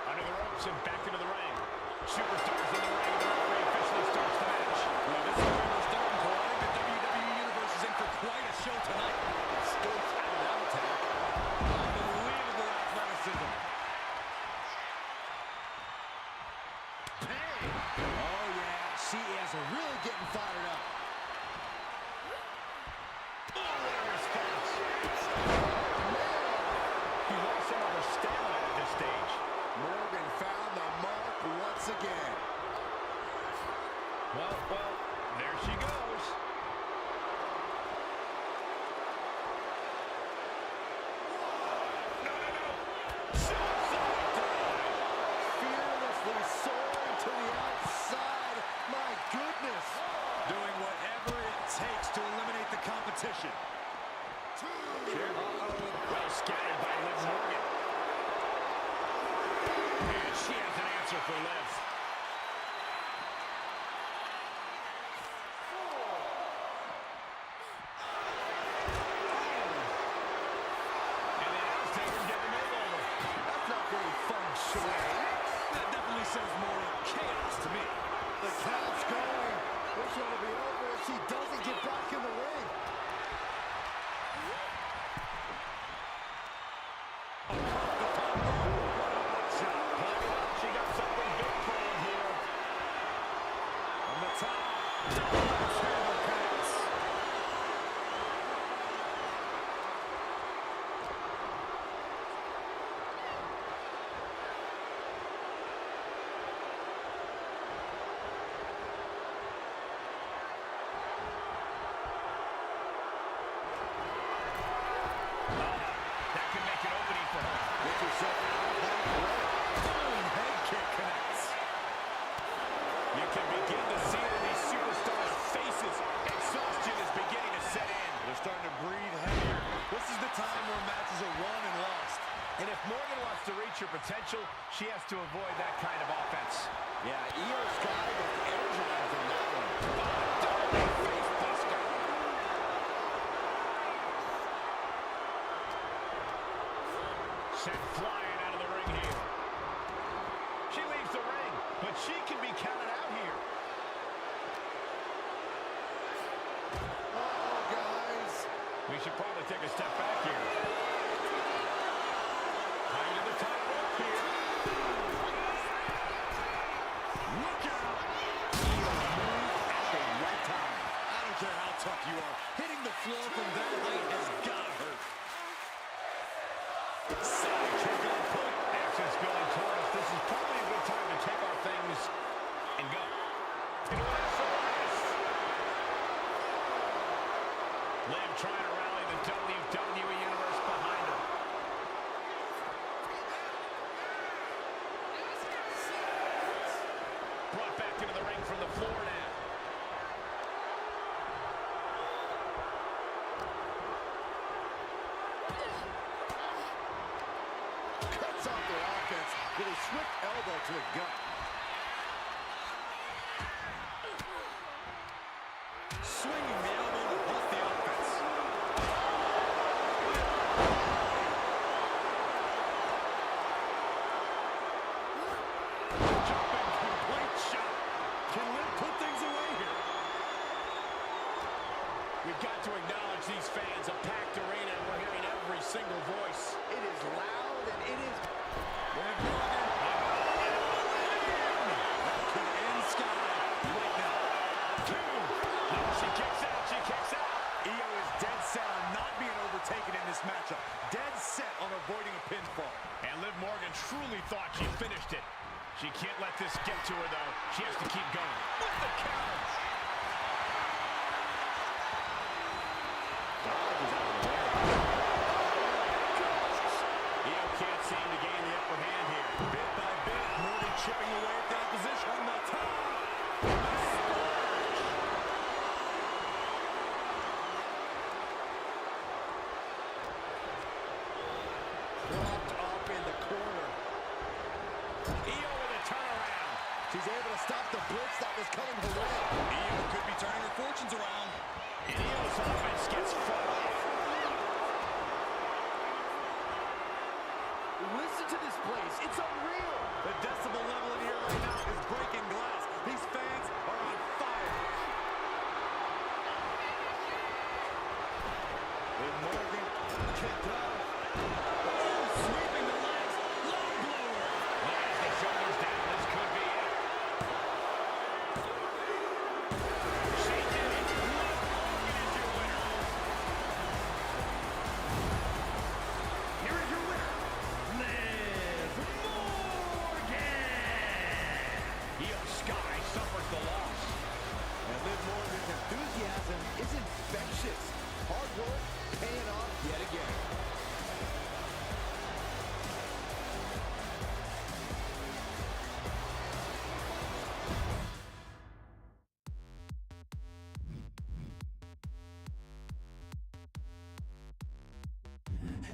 Under the ropes and back into the ring. Superstars in the ring. The referee officially starts the match. Well, this is where we're starting for. I think the WWE Universe is in for quite a show tonight. Escapes out of that attack. Unbelievable athleticism. Oh, yeah. She is really getting fired up. Oh, what a response. He lost some of her stamina at this stage. Morgan found the mark once again. Well, there she goes. No. Suicide dive. Fearlessly soaring to the outside. My goodness. Doing whatever it takes to eliminate the competition. Well scattered by Liv Morgan. And she has an answer for Liv. And the Aztecs get the makeover. That's not very fun, Shay. That definitely says more chaos to me. The count's going. This one will be over if she doesn't get back in the ring. She got something big planned here. On the top. Double pass. future potential, she has to avoid that kind of offense. Yeah, Io Sky was energized on that one. Dirty face buster. Sent flying out of the ring here. She leaves the ring, but she can be counted out here. Uh-oh, guys. We should probably take a step back here. High to the top rope here. Look out! At the right time. I don't care how tough you are. Hitting the floor from that height has got to hurt. Side kick on point. Action's going toward us. This is probably a good time to take our things and go. Into an SOS. Liv trying to rally the WWE Universe behind her. Brought back into the ring from the floor now. Cuts off their offense with a swift elbow to the gut. Swinging the elbow to halt the offense. Jumping complete shot. Can Liv put things away here? We've got to acknowledge these fans, a packed arena, and we're hearing every single voice. It is loud and it is... That could end Sky right now. No, she kicks out, she kicks out. Io is dead set on not being overtaken in this matchup. Dead set on avoiding a pinfall. And Liv Morgan truly thought she finished it. She can't let this get to her, though. She has to keep going. With the counter. Io can't seem to gain the upper hand here. Bit by bit, Morgan chipping away at that position on the top. Propped up in the corner. Io with a turnaround. She's able to stop the blitz that was coming her way. Io could be turning her fortunes around. And Io's offense gets fought off. Listen to this place. It's unreal. The decibel level in here right now is breaking glass. These fans are on fire. Liv Morgan kicked off. Oh, sweeping the legs. Low blower. Lays the shoulders down. This could be it. She did it. Liv Morgan is your winner. Here is your winner, Liv Morgan. Io Sky suffers the loss. And Liv Morgan's enthusiasm is infectious. Hard work paying off yet again.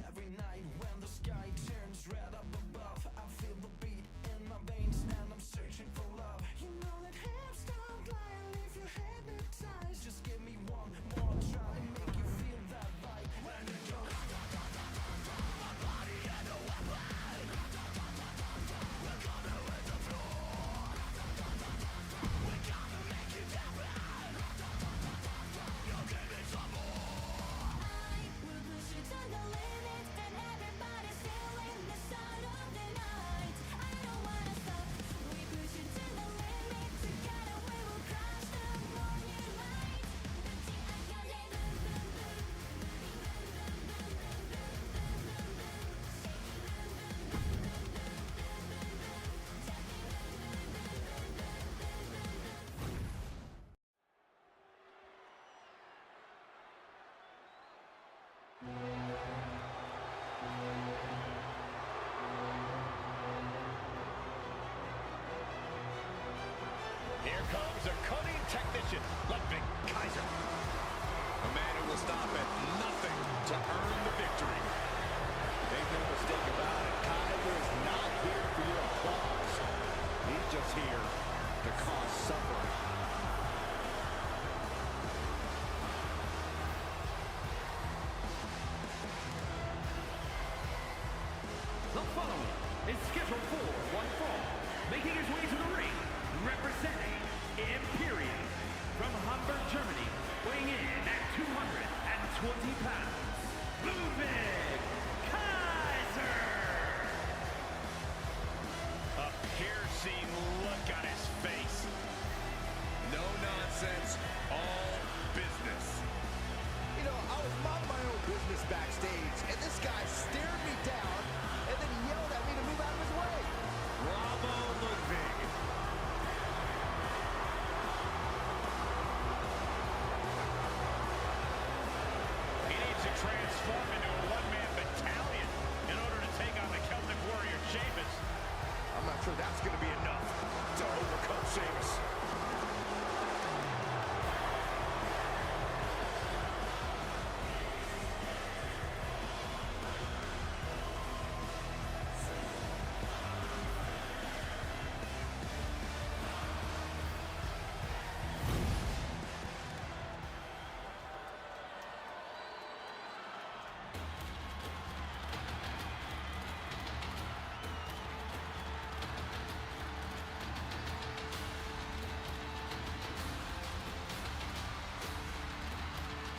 Every night when the sky turns red up above, I feel the beat in my veins and I'm searching for love. You know that hips don't lie and leave you hypnotized. Just give me one more try and make you feel that vibe. When it goes my body and a weapon. We're gonna hit the floor. We're gonna make it happen. You'll give me some more. We'll push it to the limit, and everybody's feeling the sound of the night. I don't wanna stop. We push it to the limit. Together we will crush the morning light. Here comes a cunning technician, Ludwig Kaiser. A man who will stop at nothing to earn the victory. Make no mistake about it, Kaiser is not piercing look on his face. No nonsense, all business. You know, I was minding my own business backstage, and this guy stared me down, and then he yelled at me to move out of his way. Bravo, Ludwig. He needs to transform into a one-man battalion in order to take on the Celtic Warrior Sheamus. I'm not sure that's going to be enough to overcome Sheamus.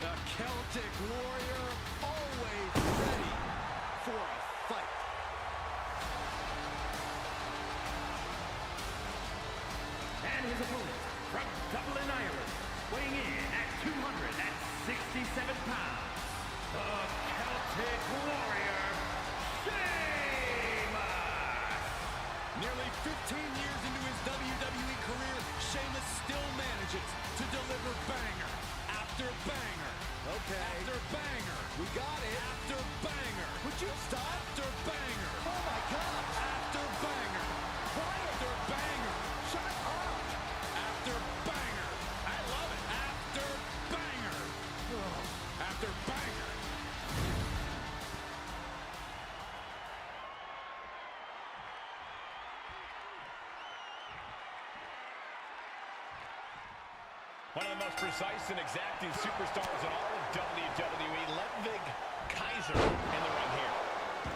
The Celtic Warrior always ready for a fight. And his opponent from Dublin, Ireland, weighing in at 267 pounds, the Celtic Warrior, Sheamus! Nearly 15 years into his WWE career, Sheamus still manages to deliver banger after banger. Okay. After banger. We got it. After banger. Would you stop? After banger. Oh, my gosh. After banger. After banger. Shut up. After banger. I love it. After banger. After banger. One of the most precise and exacting superstars in all of WWE, Ludwig Kaiser, in the ring here.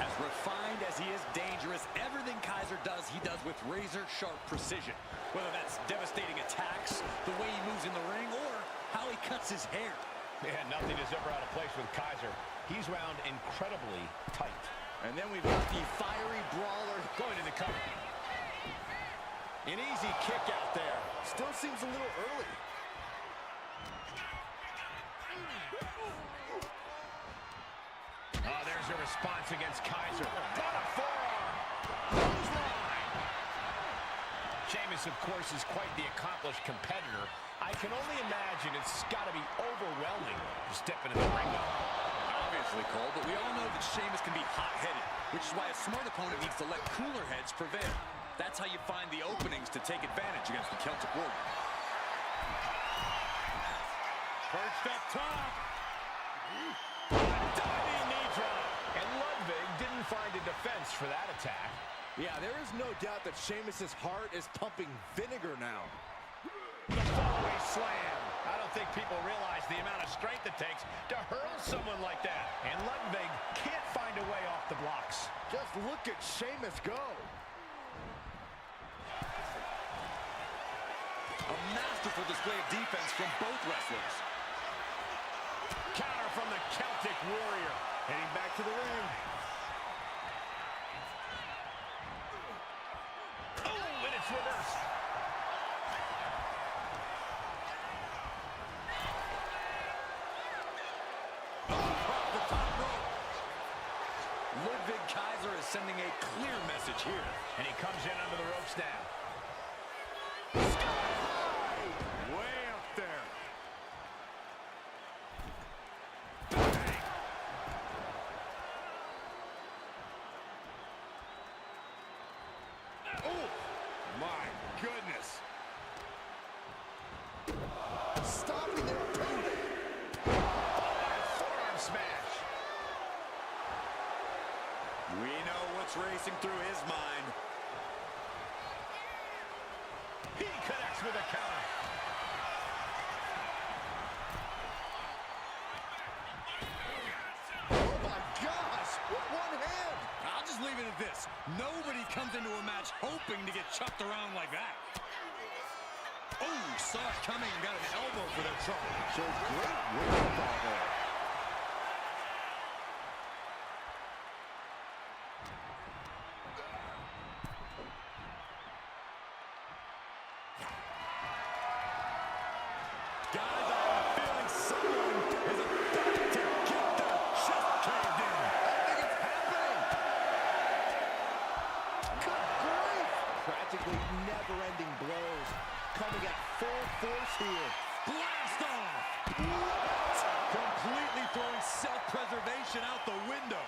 As refined as he is dangerous, everything Kaiser does, he does with razor-sharp precision. Whether that's devastating attacks, the way he moves in the ring, or how he cuts his hair. Yeah, nothing is ever out of place with Kaiser. He's wound incredibly tight. And then we've got the fiery brawler Going to the cover. An easy kick out there. Still seems a little early. Oh, there's a response against Kaiser. What a forearm! Clothesline! Sheamus, of course, is quite the accomplished competitor. I can only imagine it's got to be overwhelming to step into the ring. obviously, Cole, but we all know that Sheamus can be hot-headed, which is why a smart opponent needs to let cooler heads prevail. That's how you find the openings to take advantage against the Celtic Warrior. Perched up top. Diving knee drop. And Ludwig didn't find a defense for that attack. Yeah, there is no doubt that Sheamus's heart is pumping vinegar now. The fallaway slam. I don't think people realize the amount of strength it takes to hurl someone like that. And Ludwig can't find a way off the blocks. Just look at Sheamus go. A masterful display of defense from both wrestlers. Counter from the Celtic Warrior. Heading back to the ring. Oh, and it's reversed. Off the top rope. Ludwig Kaiser is sending a clear message here. And he comes in under the ropes now. Way up there. Oh, my goodness. Stopping their opponent. Forearm smash. We know what's racing through his mind. He connects with a counter. Oh my gosh, with one hand. I'll just leave it at this. Nobody comes into a match hoping to get chucked around like that. Oh, saw it coming and got an elbow for their trouble. Shows great wherewithal there. practically never-ending blows coming at full force here. Blast off! What? Completely throwing self-preservation out the window.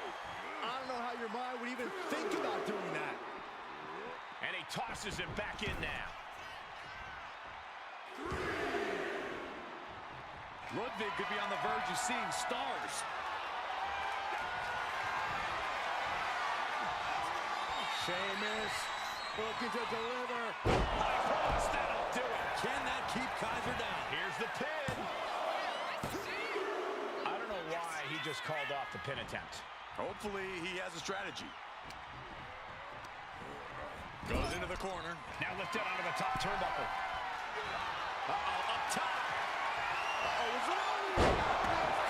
I don't know how your mind would even think about doing that. And he tosses him back in now. Ludwig could be on the verge of seeing stars. Sheamus looking to deliver. High cross, that'll do it. Can that keep Kaiser down? Here's the pin. I don't know why he just called off the pin attempt. Hopefully he has a strategy. Goes into the corner. Now lifted onto the top turnbuckle. Uh-oh, up top.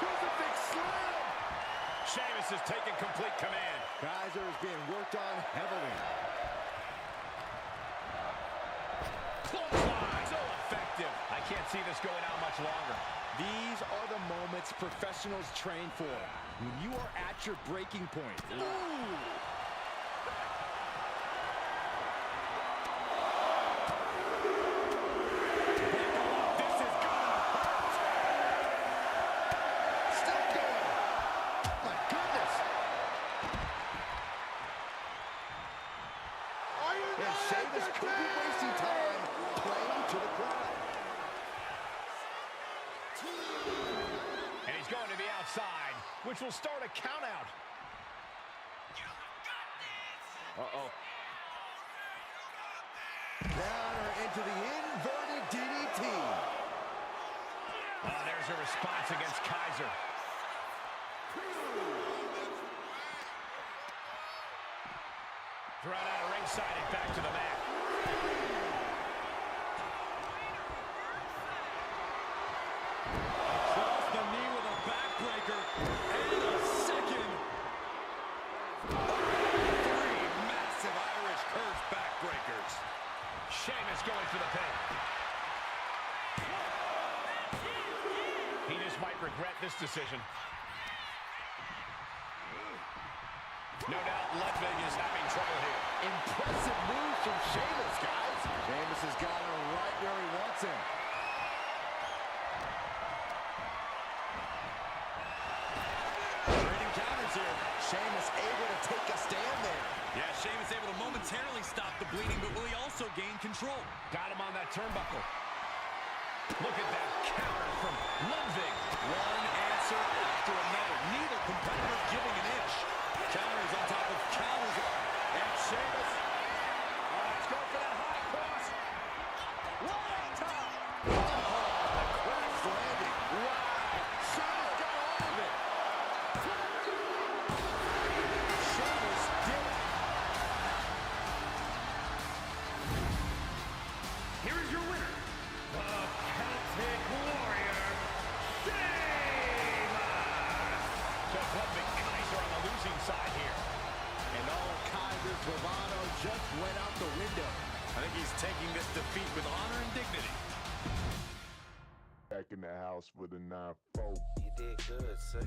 Crucifix slam. Sheamus is taking complete command. Kaiser is being worked on heavily. Clothesline. So effective. I can't see this going out much longer. These are the moments professionals train for. When you are at your breaking point. Ooh. And Sheamus could be wasting time playing to the crowd. And he's going to the outside, which will start a count out. Uh-oh. Counter into the inverted DDT. Oh, there's a response against Kaiser. Thrown out of ringside and back to the mat. Across the knee with a backbreaker. And a second. 3 massive Irish curse backbreakers. Sheamus going for the pin. He just might regret this decision. No doubt Ludwig is having trouble here. Impressive moves from Sheamus, guys. Sheamus has got him right where he wants him. Trading counters here. Sheamus able to take a stand there. Yeah, Sheamus able to momentarily stop the bleeding, but will he also gain control? Got him on that turnbuckle. Look at that counter from Ludwig. One answer after another. Neither competitor giving an inch. Counters on top of counters. And Sheamus. Let's go for that high cross. Right on top. Oh, the crash landing. Wow. Sheamus got all of it. Sheamus did it. Here is your winner, the Celtic Warrior, Sheamus! Just Ludwig Kaiser on the losing side here. And all Kaiser's bravado just went out the window. I think he's taking this defeat with honor and dignity. Back in the house with a 9-4. You did good, sir.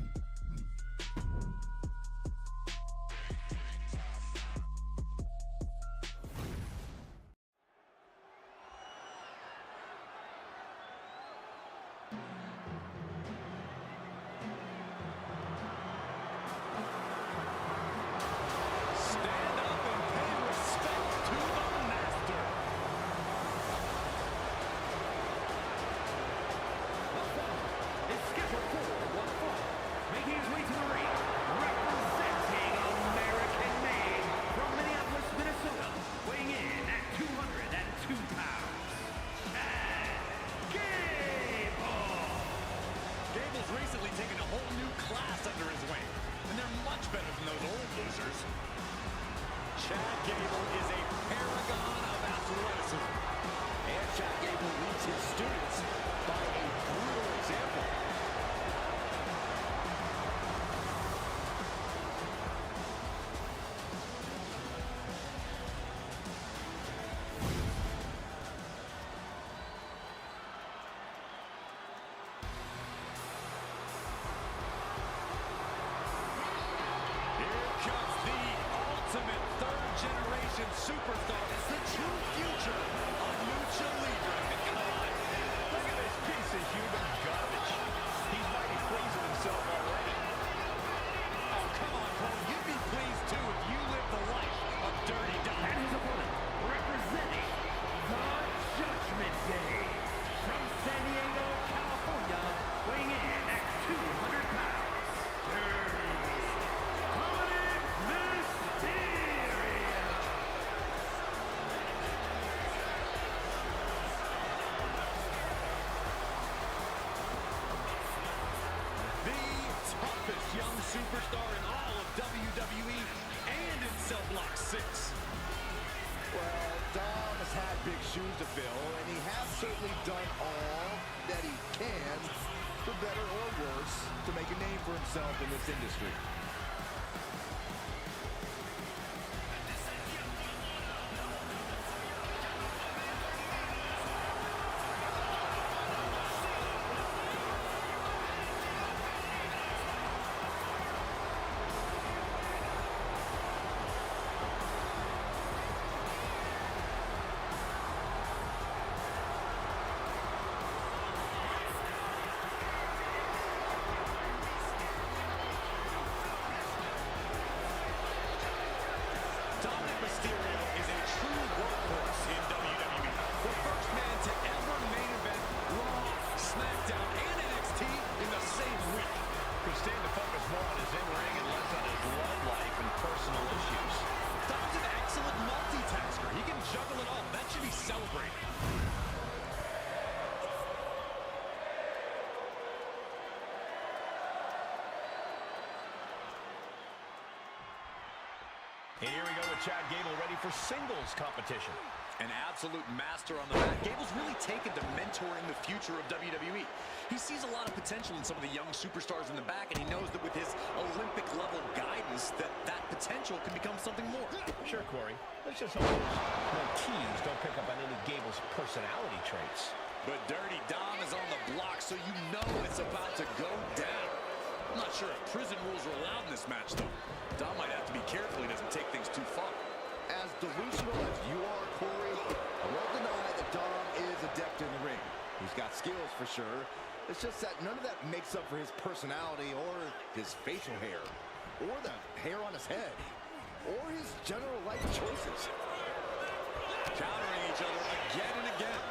Stand up and pay respect to the master. Is scheduled for one fall. superstar is the true future of Lucha Libre. Come on. Look at this piece of human garbage. He's mighty pleased with himself already. Oh, come on, Cole. You'd be pleased, too, if you lived the life of Dirty Dom. And his opponent, representing the Judgment Day, from San Diego, California, weighing in at 200 pounds, Dirty Dominic Mysterio. The toughest young superstar in all of WWE and in Cell Block 6. Well, Dom has had big shoes to fill, and he has certainly done all that he can, for better or worse, to make a name for himself in this industry. Dominic Mysterio is a true workhorse in WWE. The first man to ever main event Raw, SmackDown, and NXT in the same week. Could stand to focus more on his in-ring and less on his love life and personal issues. Dom's an excellent multitasker. He can juggle it all. That should be celebrated. And here we go with Chad Gable ready for singles competition. An absolute master on the mat. Gable's really taken to mentoring the future of WWE. He sees a lot of potential in some of the young superstars in the back, and he knows that with his Olympic-level guidance, that potential can become something more. Sure, Corey. Let's just hope those marquees don't pick up on any Gable's personality traits. But Dirty Dom is on the block, so you know it's about to go down. I'm not sure if prison rules are allowed in this match, though. Dom might have to be careful he doesn't take things too far. As delusional as you are, Corey, I won't deny that Dom is adept in the ring. He's got skills for sure. It's just that none of that makes up for his personality or his facial hair or the hair on his head or his general life choices. Countering each other again and again.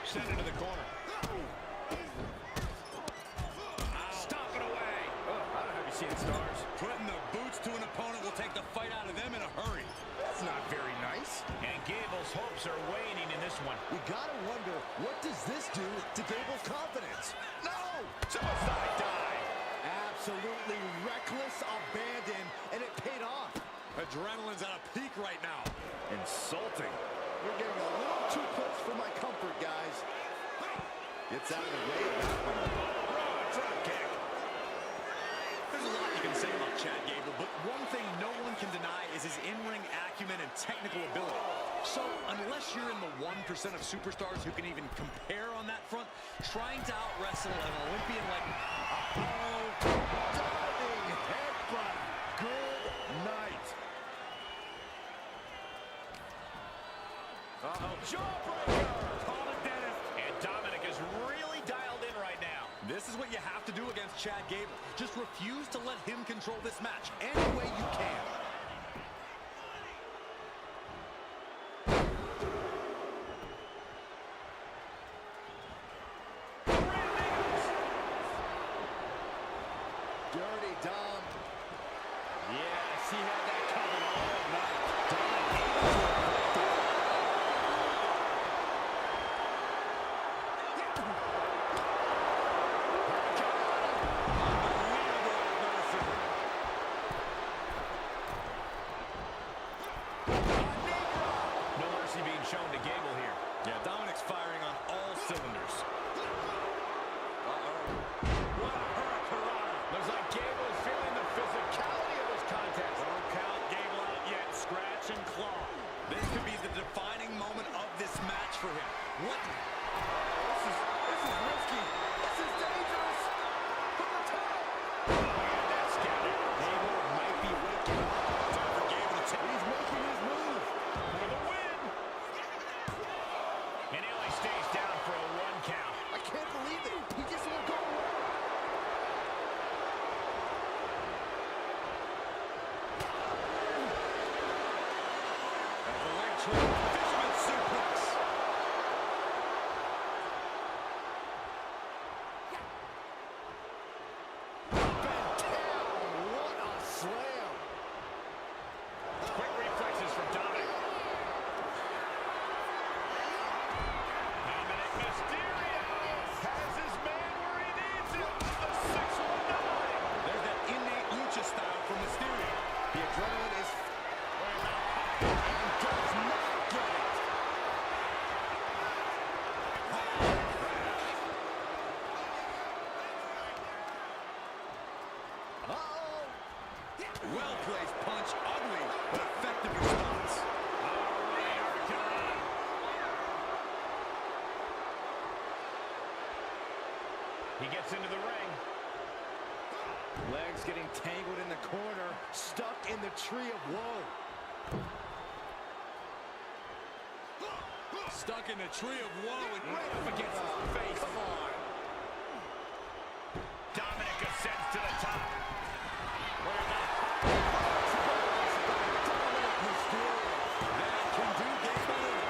Send it to the corner. Stop it away. Oh, I don't have you seen stars. Putting the boots to an opponent will take the fight out of them in a hurry. That's not very nice. And Gable's hopes are waning in this one. We gotta wonder, what does this do to Gable's confidence? No! Suicide dive. Absolutely reckless abandon, and it paid off. Adrenaline's at a peak right now. Insulting. We're getting a little too close for my comfort, guys. It's out of the way of that one. Drop kick. There's a lot you can say about Chad Gable, but one thing no one can deny is his in-ring acumen and technical ability. So, unless you're in the 1% of superstars who can even compare on that front, trying to out-wrestle an Olympian like... Diving headbutt. Good night. Jawbreaker. Call it Dennis. And Dominic is really dialed in right now. This is what you have to do against Chad Gable. Just refuse to let him control this match any way you can. Dirty Dom. Yes, he had that covered all night. No mercy being shown to Gable here. Yeah, Dominic's firing on all cylinders. What a hurricane. Looks like Gable is feeling the physicality of this contest. Don't count Gable out yet. Scratch and claw. This could be the defining moment of this match for him. What? This is risky. This is dangerous. From the top. That's scary. Gable might be waking up. Time for Gable to take. He's making the tree of woe. Stuck in the tree of woe and right up against his face. Come on. Dominic ascends to the top. That can do damage.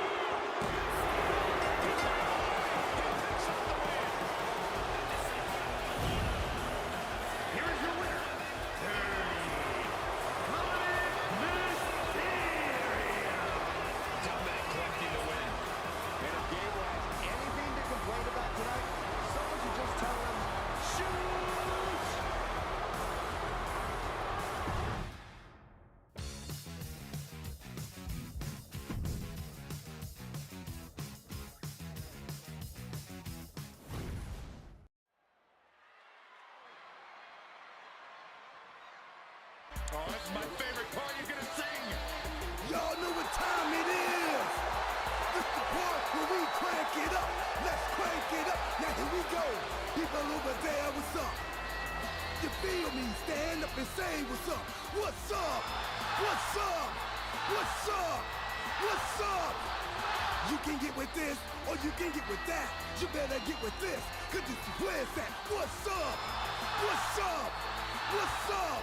Here is your winner, Dominic collecting the win. And if Gable has anything to complain about tonight, someone should just tell him, shoot! Oh, this is my favorite part. You're gonna sing. Y'all know what time it is. This the part where we crank it up. Let's crank it up. Now here we go. People over there, what's up? You feel me? Stand up and say what's up. What's up? What's up? What's up? What's up? You can get with this or you can get with that. You better get with this, cause this is where it's at. What's up? What's up? What's up?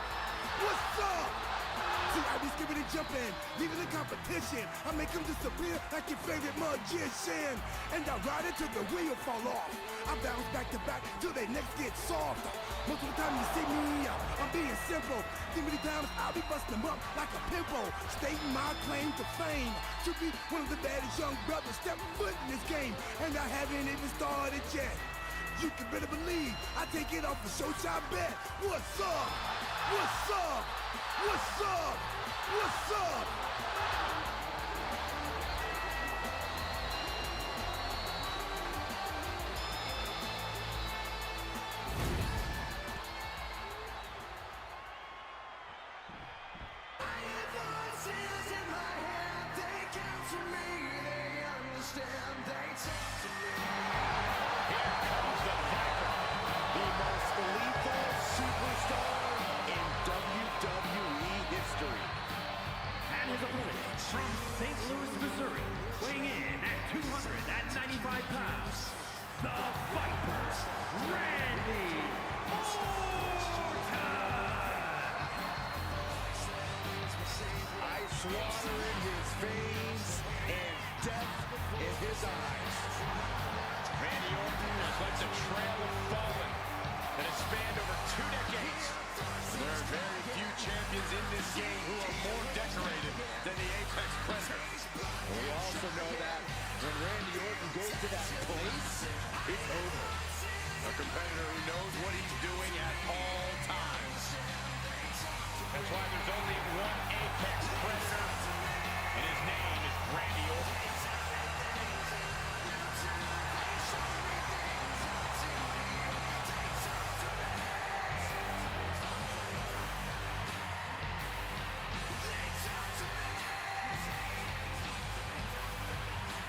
What's up? See, I be skipping and jumping, leaving the competition. I make them disappear like your favorite magician. And I ride it till the wheel fall off. I bounce back to back till they necks get soft. Most of the time you see me, I'm being simple. Too many times I'll be busting them up like a pimple. Stating my claim to fame, to be one of the baddest young brothers step foot in this game. And I haven't even started yet. You can better believe I take it off the show shot bet. What's up? What's up? What's up? What's up? The most lethal superstar in WWE history. and his opponent from St. Louis, Missouri, weighing in at 295 pounds, the Viper, Randy Orton. Ice water in his veins and death in his eyes. Randy Orton has left a trail of fallen that has spanned over 2 decades. There are very few champions in this game who are more decorated than the Apex Predator. We also know that when Randy Orton goes to that place, it's over. A competitor who knows what he's doing at all times. That's why there's only one Apex Predator, and his name is Randy Orton.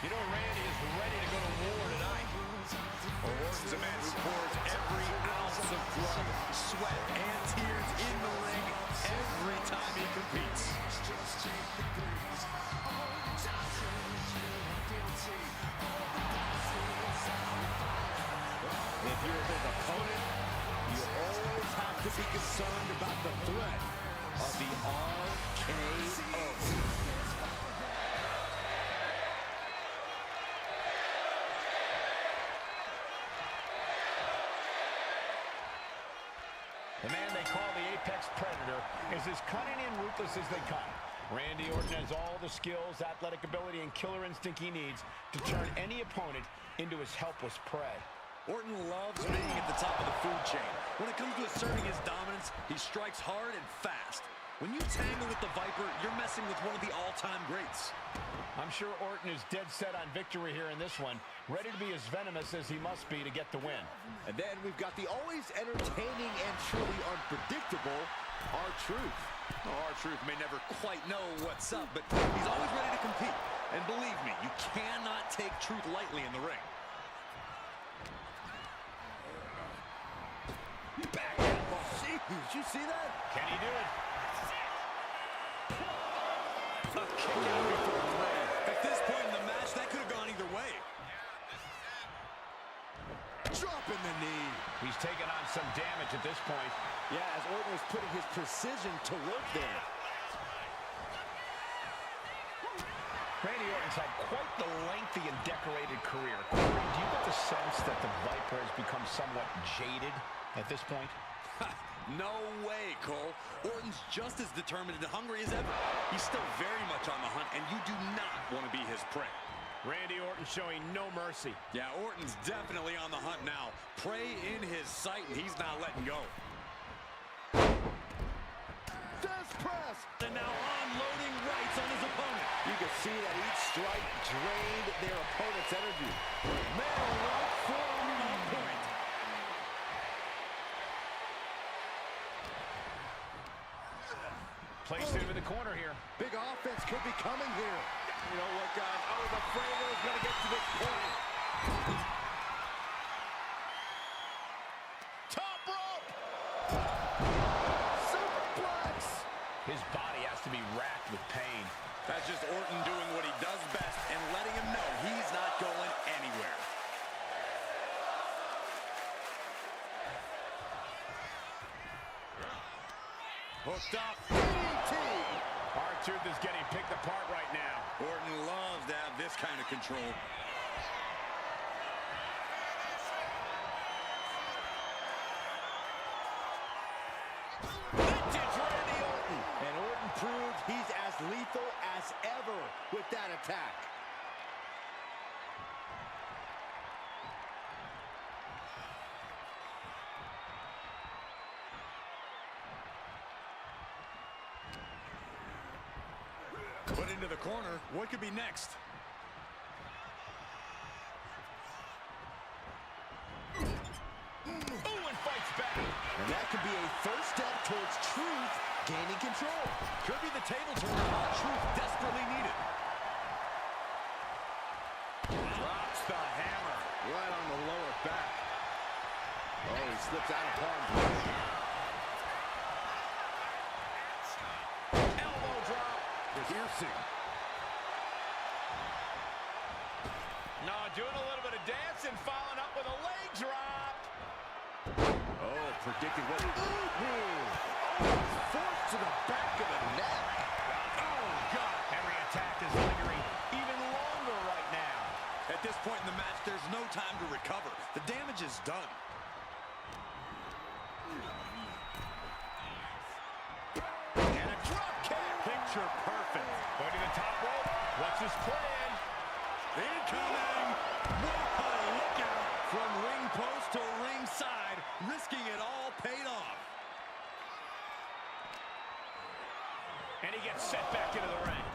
You know, Randy is ready to go to war tonight. Orton's a man who pours every ounce of blood, sweat, and tears in the ring every time he competes. If you're his opponent, you always have to be concerned about the threat of the RKO. The man they call the Apex Predator is as cunning and ruthless as they come. Randy Orton has all the skills, athletic ability, and killer instinct he needs to turn any opponent into his helpless prey. Orton loves being at the top of the food chain. When it comes to asserting his dominance, he strikes hard and fast. When you tangle with the Viper, you're messing with one of the all-time greats. I'm sure Orton is dead set on victory here in this one, ready to be as venomous as he must be to get the win. And then we've got the always entertaining and truly unpredictable R-Truth. R-Truth may never quite know what's up, but he's always ready to compete. And believe me, you cannot take Truth lightly in the ring. Back elbow. Did you see that? Can he do it? kick out before three. At this point in the match, that could have gone either way. Dropping the knee. He's taking on some damage at this point. Yeah, as Orton was putting his precision to work there. Randy Orton's had quite the lengthy and decorated career. Corey, do you get the sense that the Viper has become somewhat jaded at this point? No way, Cole. Orton's just as determined and hungry as ever. He's still very much on the hunt, and you do not want to be his prey. Randy Orton showing no mercy. Yeah, Orton's definitely on the hunt now. Prey in his sight, and he's not letting go. Death press. And now unloading rights on his opponent. You can see that each strike drained their opponent's energy. Man, right forearm on point. Placed into the corner here. Big offense could be coming here. You know what, guys? I was afraid it was going to get to this point. Top rope. Superplex. His body has to be racked with pain. That's just Orton doing what he does best and letting him know he's not going anywhere. Hooked up. DDT. R-Truth is getting picked apart right now. Orton loves to have this kind of control. Vintage Randy Orton. And Orton proved he's as lethal as ever with that attack. Put into the corner. What could be next? Ooh, and fights back. And that could be a first step towards Truth gaining control. Could be the table turner Truth desperately needed. Drops the hammer. Right on the lower back. Oh, he slips out of harm's way. Elbow drop. Piercing. No, doing a little bit of dancing, following up with a leg drop. Oh, predicting what... Oh, forced to the back of the neck. Oh, God. Every attack is lingering even longer right now. At this point in the match, there's no time to recover. The damage is done. And a drop kick. Picture perfect. Going to the top rope. What's his plan? Incoming! Whoa, look out! From ring post to ringside, risking it all paid off. And he gets set back into the ring.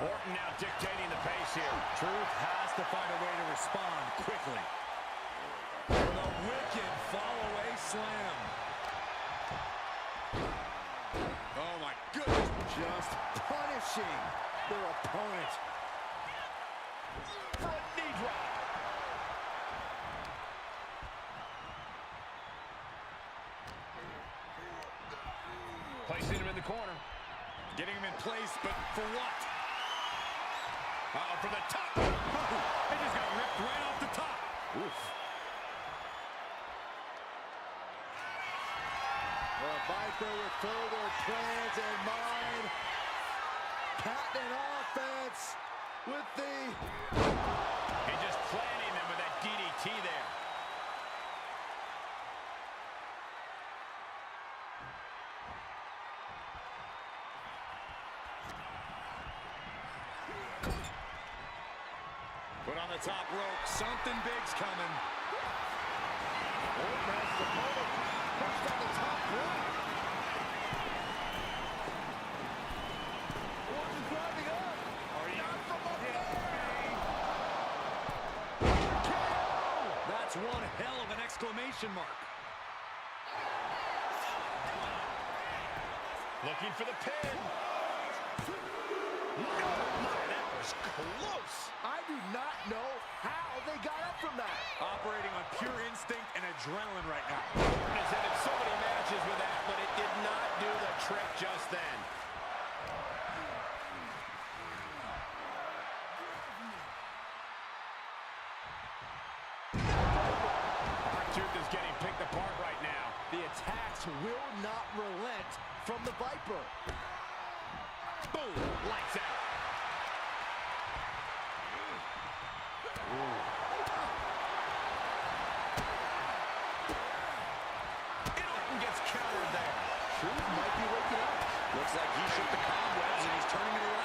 Orton now dictating the pace here. Truth has to find a way to respond quickly. With a wicked fall-away slam. Oh, my goodness. Just punishing their opponent. Front knee drop. Placing him in the corner. Getting him in place, but for what? Uh-oh, from the top. Oh, He just got ripped right off the top. Oof. The Viper with further plans in mind. Patent offense with the... And just planting them with that DDT there. Put on the top rope. Something big's coming. Orton has his opponent pushed on the top rope. Orton climbing up. Not from up there. That's one hell of an exclamation mark. Looking for the pin. No, my, that was close. I do not know how they got up from that. Operating on pure instinct and adrenaline right now. Has ended so many matches with that, but it did not do the trick just then. R-Truth is getting picked apart right now. The attacks will not relent from the Viper. Boom! Lights out. Orton gets countered there. Truth might be waking up. Looks like he shook the cobwebs and he's turning it around.